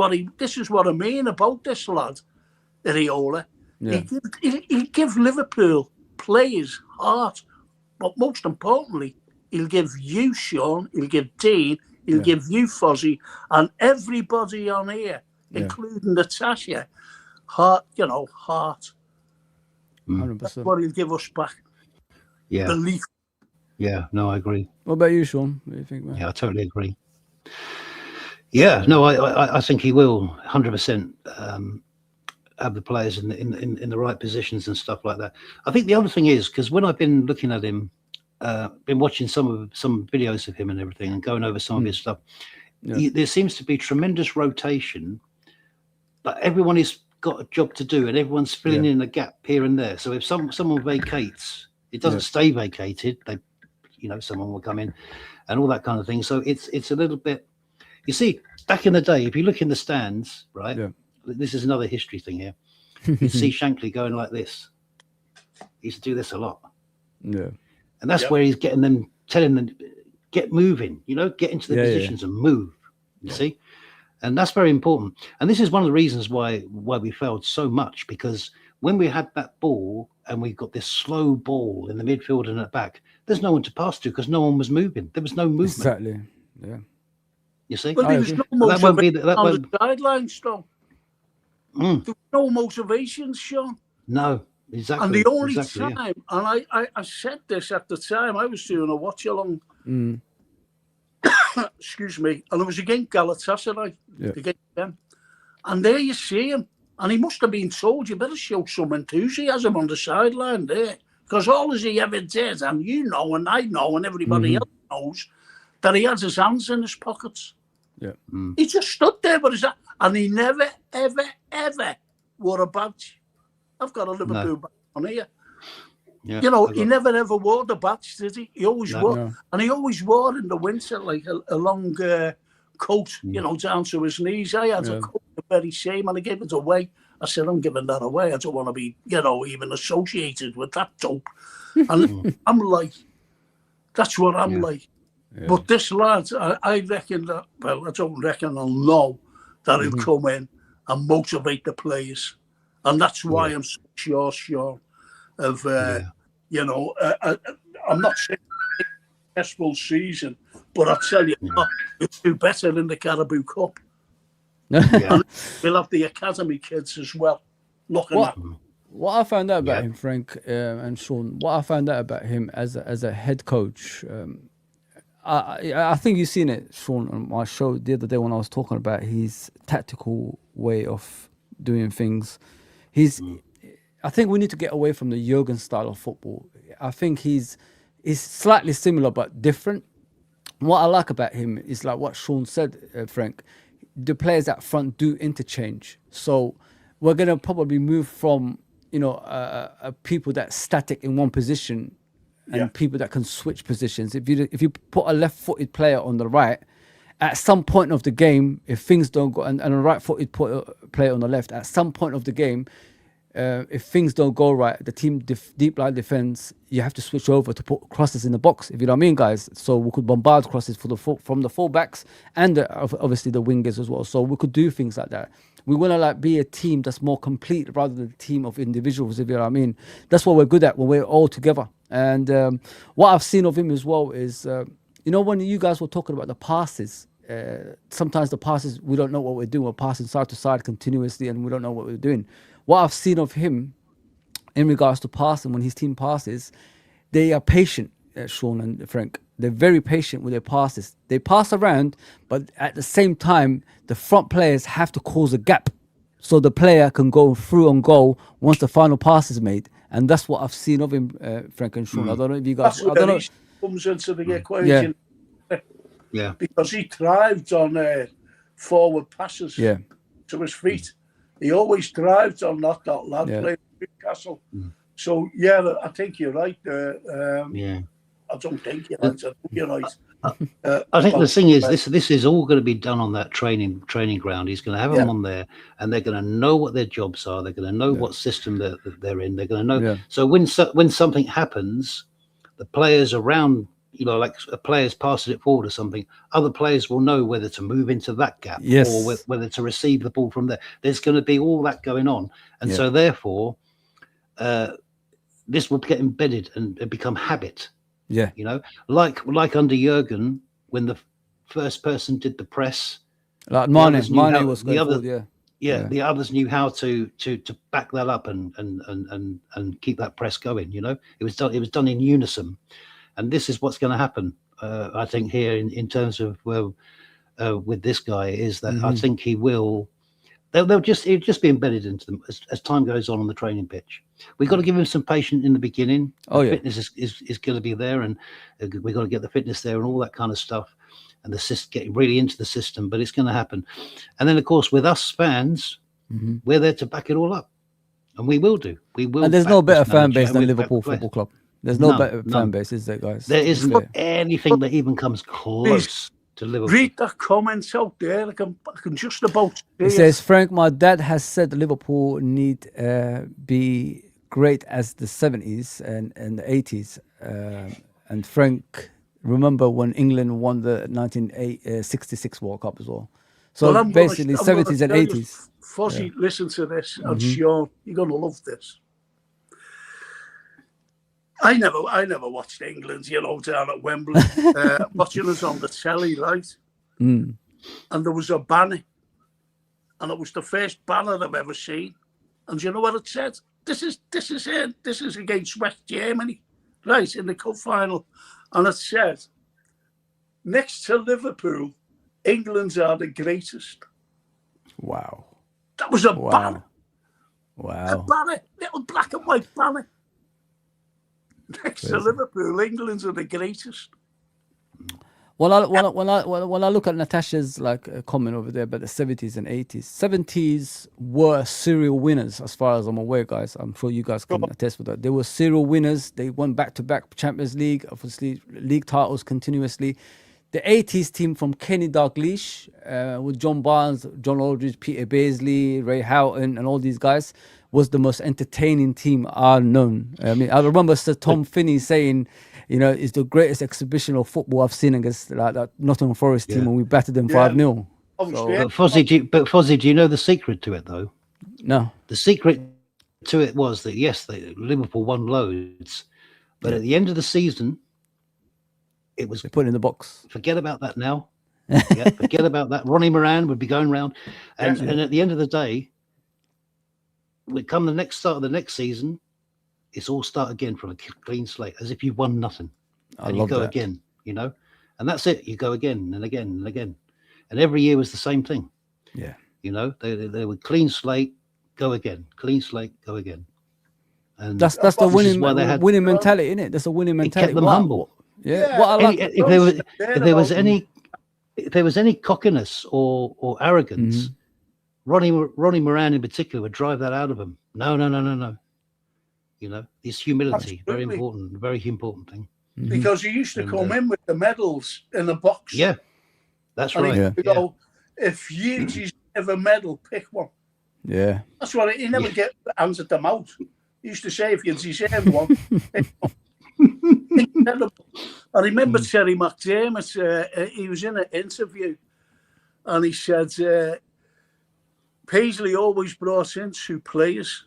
what I mean about this lad, Iraola. Yeah. He'll give Liverpool players heart, but most importantly, he'll give you, Sean, he'll give Dean, he'll give you, Fozi, and everybody on here, including Natasha, heart, heart. 100%. That's what he'll give us back. Yeah. Belief. Yeah, no, I agree. What about you, Sean? What do you think, man? Yeah, I totally agree. Yeah, no, I think he will 100% have the players in the right positions and stuff like that. I think the other thing is, because when I've been looking at him, been watching some videos of him and everything, and going over some of his stuff, there seems to be tremendous rotation, but everyone has got a job to do, and everyone's filling in a gap here and there. So if someone vacates, it doesn't stay vacated. Someone will come in, and all that kind of thing. So it's a little bit. You see, back in the day, if you look in the stands, right? Yeah. This is another history thing here. You see Shankly going like this. He used to do this a lot. Yeah. And that's where he's getting them, telling them, get moving, get into the positions and move. You see? And that's very important. And this is one of the reasons why we failed so much, because when we had that ball and we got this slow ball in the midfield and at back, there's no one to pass to because no one was moving. There was no movement. Exactly. Yeah. You see? Well, there was no motivation on the sidelines, Sean. There was no motivation, Sean. No, exactly. And the only time, and I said this at the time, I was doing a watch-along, excuse me, and it was against Galatasaray, against them. And there you see him, and he must have been told, you better show some enthusiasm on the sideline there, because all as he ever did, and and I know, and everybody else knows, that he had his hands in his pockets. Yeah. He just stood there with his hand, and he never, ever, ever wore a badge. I've got a Liverpool badge on here. Yeah, he never ever wore the badge, did he? He always wore, and he always wore in the winter like a long coat, down to his knees. I had a coat the very same, and I gave it away. I said, I'm giving that away. I don't want to be, even associated with that dope. And I'm like, that's what I'm like. Yeah. But this lad, I reckon that, well, I don't reckon, I'll know that he'll come in and motivate the players. And that's why I'm so sure, Sean, of, I'm not saying a successful season, but I tell you what, we'll do better in the Carabao Cup. And we'll have the academy kids as well looking at them. What I found out about him, Frank and Sean, what I found out about him as a head coach, I think you've seen it, Sean, on my show the other day when I was talking about his tactical way of doing things. I think we need to get away from the Jurgen style of football. I think he's slightly similar but different. What I like about him is like what Sean said, Frank. The players up front do interchange. So we're going to probably move from, people that's static in one position and people that can switch positions. If you put a left-footed player on the right, at some point of the game, if things don't go, and a right-footed player on the left, at some point of the game, if things don't go right, the team deep line defense, you have to switch over to put crosses in the box, if you know what I mean, guys. So we could bombard crosses for from the fullbacks and obviously the wingers as well. So we could do things like that. We want to like be a team that's more complete rather than a team of individuals, if you know what I mean. That's what we're good at when we're all together. And what I've seen of him as well is, you know, when you guys were talking about the passes, sometimes the passes, we don't know what we're doing. We're passing side to side continuously and we don't know what we're doing. What I've seen of him in regards to passing, when his team passes, they are patient, Sean and Frank. They're very patient with their passes. They pass around, but at the same time, the front players have to cause a gap so the player can go through and goal once the final pass is made. And that's what I've seen of him, Frank and Sean. I don't know if you guys... That's where he comes into the equation. Yeah. Because he thrived on forward passes to his feet. He always thrived on that lad playing Newcastle. So, yeah, I think you're right. I don't think you're right. I think you're right. I think the thing is, this is all going to be done on that training ground. He's going to have them on there, and they're going to know what their jobs are. They're going to know what system they're in. They're going to know. Yeah. So when something happens, the players around, you know, like a player's passing it forward or something, other players will know whether to move into that gap or whether to receive the ball from there. There's going to be all that going on, and so therefore, this will get embedded and become habit. Yeah, you know, like under Jurgen, when the first person did the press, like Mane was the other. The others knew how to back that up and keep that press going. You know, it was done in unison, and this is what's going to happen. I think here in terms of with this guy is that I think he will. It'll just be embedded into them as time goes on the training pitch. We've got to give him some patience in the beginning. Fitness is going to be there, and we've got to get the fitness there and all that kind of stuff, and getting really into the system. But it's going to happen. And then, of course, with us fans, we're there to back it all up, and we will do. We will. And there's no better fan base than Liverpool Football Club. There's no better fan base, is there, guys? There isn't anything that even comes close. Read the comments out there. I can just about. It says, Frank, my dad has said Liverpool need be great as the 70s and the 80s. And Frank, remember when England won the 1966 World Cup as well. So basically, 70s and 80s. Fozi, listen to this, and Sean, you're gonna love this. I never watched England, you know, down at Wembley, watching us on the telly, right? And there was a banner, and it was the first banner I've ever seen. And you know what it said? This is against West Germany, right, in the cup final. And it said, next to Liverpool, England are the greatest. Wow. That was a banner. Wow. A banner, little black and white banner. Next to Liverpool, England are the greatest. When I look at Natasha's comment over there about the 70s and 80s, 70s were serial winners as far as I'm aware, guys. I'm sure you guys can attest with that. They were serial winners. They won back-to-back Champions League, obviously league titles continuously. The 80s team from Kenny Dalglish with John Barnes, John Aldridge, Peter Beardsley, Ray Houghton, and all these guys was the most entertaining team I've known. I mean, I remember Sir Tom Finney saying, you know, it's the greatest exhibition of football I've seen against that Nottingham Forest team when we battered them 5-0. But Fozi, do you know the secret to it, though? No. The secret to it was that, yes, Liverpool won loads, but at the end of the season, it was... They put it in the box. Forget about that now. Forget about that. Ronnie Moran would be going round. And at the end of the day, we come the next start of the next season, it's all start again from a clean slate, as if you won nothing. And you go again, you know, and that's it. You go again and again and again. And every year was the same thing. Yeah. You know, they were clean slate, go again, clean slate, go again. And that's the winning mentality, isn't it? That's a winning mentality. It kept them humble. Yeah. What I like, if there was any cockiness or arrogance, Ronnie Moran in particular would drive that out of him. No. You know, this humility, very important thing. Because he used to come in with the medals in the box. Yeah, that's right. You go, if you have a medal, pick one. Yeah. That's what he never get answered them out. He used to say, if you deserve one, incredible. I remember Terry McDermott, he was in an interview and he said, Paisley always brought in 2 players.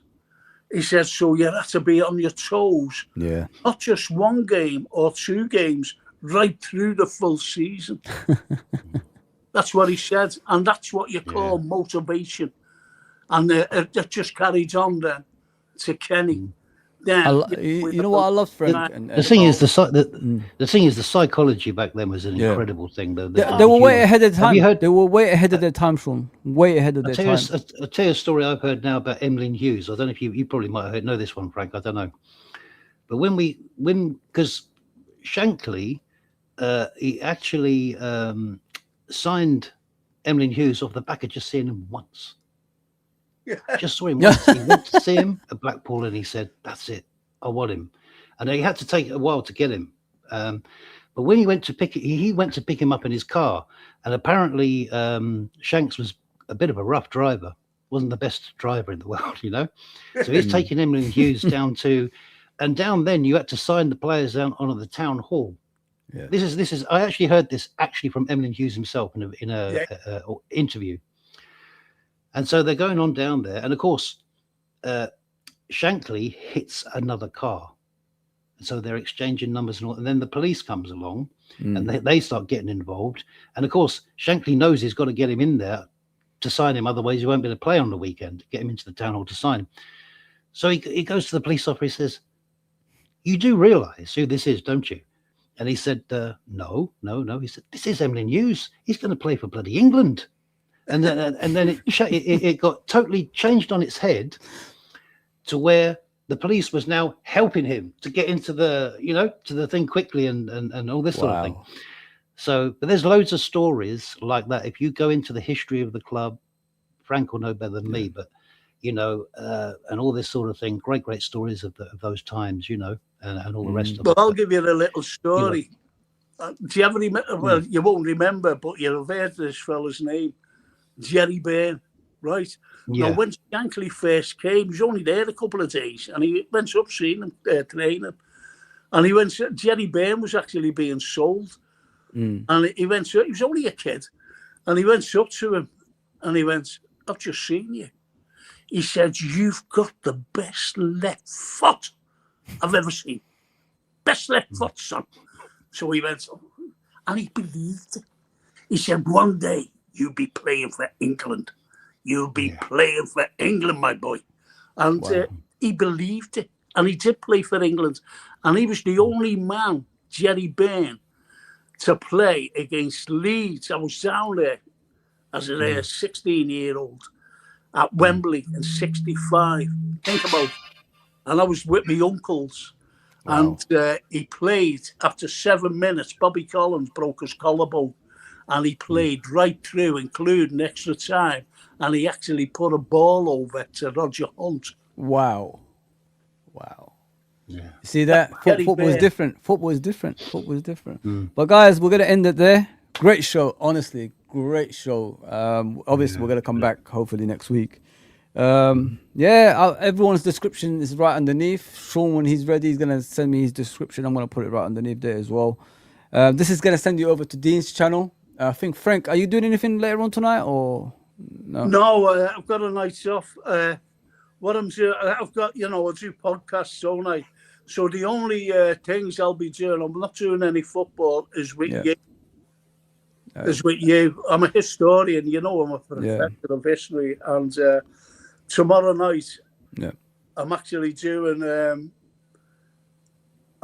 He said, so you had to be on your toes. Yeah. Not just 1 game or 2 games, right through the full season. That's what he said. And that's what you call motivation. And it just carried on then to Kenny. Then, you know what I love, Frank? The thing is, the psychology back then was an incredible thing. They were way ahead of time. They were way ahead of their time, Sean. Way ahead of their time. I'll tell you a story I've heard now about Emlyn Hughes. I don't know if you probably might know this one, Frank. I don't know. But because Shankly, he actually signed Emlyn Hughes off the back of just seeing him once. Yeah. Just saw him once. He went to see him at Blackpool and he said, that's it, I want him. And he had to take a while to get him. But when he went to pick him up in his car, and apparently Shanks was a bit of a rough driver, wasn't the best driver in the world, you know. So he's taking Emlyn Hughes down then you had to sign the players down on the town hall. Yeah. This is I actually heard this from Emlyn Hughes himself in a interview. And so they're going on down there, and of course, Shankly hits another car, and so they're exchanging numbers and then the police comes along, and they start getting involved. And of course, Shankly knows he's got to get him in there to sign him, otherwise he won't be able to play on the weekend. Get him into the town hall to sign him. So he goes to the police officer. He says, "You do realise who this is, don't you?" And he said, "No." He said, "This is Emlyn Hughes. He's going to play for bloody England." And then it got totally changed on its head to where the police was now helping him to get into the thing quickly and all this sort of thing. So, but there's loads of stories like that. If you go into the history of the club, Frank will know better than me, but and all this sort of thing, great stories of those times, and all the rest of it. Well, I'll give you a little story. Do you ever remember? Well, you won't remember, but you'll have heard this fella's name. Jerry Byrne, right? Yeah. Now, when Shankly first came, he was only there a couple of days, and he went up seeing him, training. And Jerry Byrne was actually being sold. And he was only a kid. And he went up to him, and he went, "I've just seen you." He said, "You've got the best left foot I've ever seen. Best left foot, son." So he went, and he believed it. He said, "One day, you'll be playing for England. You'll be playing for England, my boy." And he believed it. And he did play for England. And he was the only man, Jerry Byrne, to play against Leeds. I was down there as a 16-year-old at Wembley in 65. Think about it. And I was with my uncles. Wow. And he played after 7 minutes. Bobby Collins broke his collarbone. And he played right through, including extra time. And he actually put a ball over to Roger Hunt. Wow. Yeah. See that? Football was different. Football is different. But guys, we're going to end it there. Great show. Honestly, great show. Obviously, we're going to come back hopefully next week. Everyone's description is right underneath. Sean, when he's ready, he's going to send me his description. I'm going to put it right underneath there as well. This is going to send you over to Dean's channel. I think, Frank, are you doing anything later on tonight or no? No, I've got a night off. What I'm doing, I've got, I do podcasts, don't I? So the only things I'll be doing, I'm not doing any football, is with you. Is with you. I'm a historian, I'm a professor of history. And tomorrow night, I'm actually doing...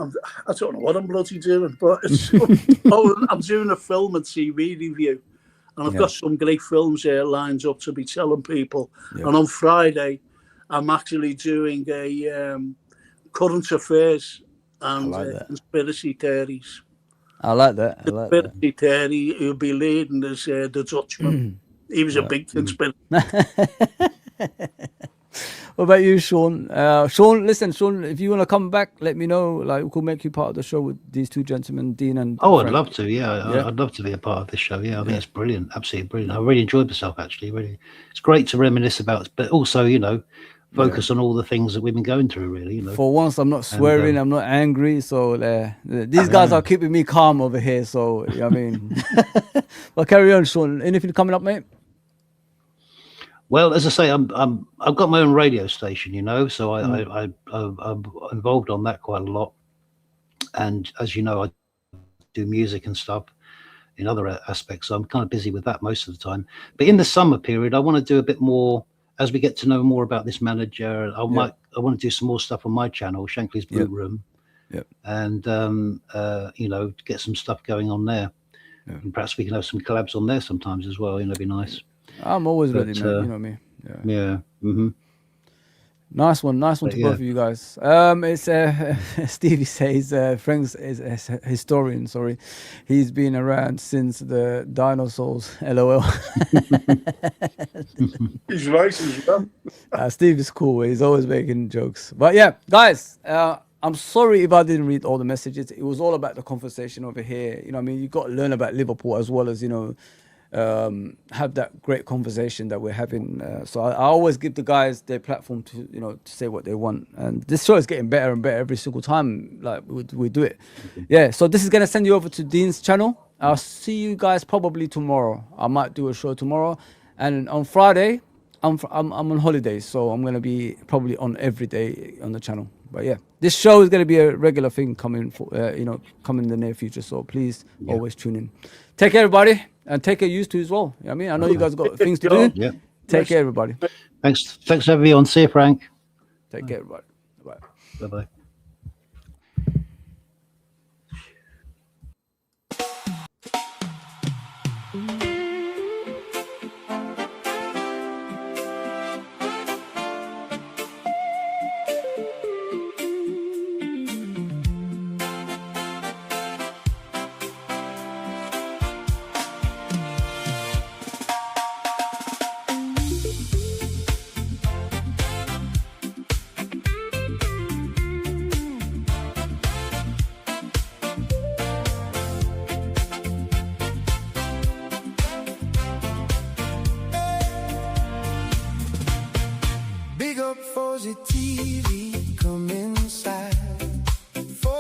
I don't know what I'm bloody doing, but I'm doing a film and TV review. And I've got some great films here lined up to be telling people. Yeah. And on Friday, I'm actually doing a current affairs and conspiracy theories. I like that. Conspiracy theory, he'll be leading as the Dutchman. He was a big conspiracy. What about you, Sean? Sean, listen, Sean, if you want to come back, let me know. Like, we could make you part of the show with these two gentlemen, Dean and Oh, I'd Frank. love to. Yeah, I'd love to be a part of this show. Yeah, I think it's brilliant, absolutely brilliant. I really enjoyed myself, actually. Really, it's great to reminisce about, but also, you know, focus on all the things that we've been going through. Really, you know. For once, I'm not swearing, I'm not angry. So these guys are keeping me calm over here. So, you know what I mean? But carry on, Sean. Anything coming up, mate? Well, as I say, I've got my own radio station, you know, so I'm involved on that quite a lot. And as you know, I do music and stuff in other aspects. So I'm kind of busy with that most of the time. But in the summer period, I want to do a bit more as we get to know more about this manager. I want to do some more stuff on my channel, Shankly's Blue Room, and you know, get some stuff going on there. And perhaps we can have some collabs on there sometimes as well. You know, it'd be nice. I'm always ready, man. You know what I mean? Yeah. Mm-hmm. Nice one to both of you guys. It's Stevie says Frank's is a historian. Sorry, he's been around since the dinosaurs. LOL. He's right as well. Steve is cool. He's always making jokes. But yeah, guys, I'm sorry if I didn't read all the messages. It was all about the conversation over here. You know what I mean? You got to learn about Liverpool as well as, you know, have that great conversation that we're having. So I always give the guys their platform to, you know, to say what they want. And this show is getting better and better every single time. Like we do it. Yeah. So this is going to send you over to Dean's channel. I'll see you guys probably tomorrow. I might do a show tomorrow. And on Friday, I'm on holidays. So I'm going to be probably on every day on the channel. But yeah, this show is going to be a regular thing coming for, you know, coming in the near future. So please always tune in. Take care, everybody. And take care, used to as well. You know what I mean? I know you guys got things to do. Yeah. Take care, everybody. Thanks for having me on. See you, Frank. Take care, everybody. Bye. Bye-bye. Big up Fozi TV, come inside.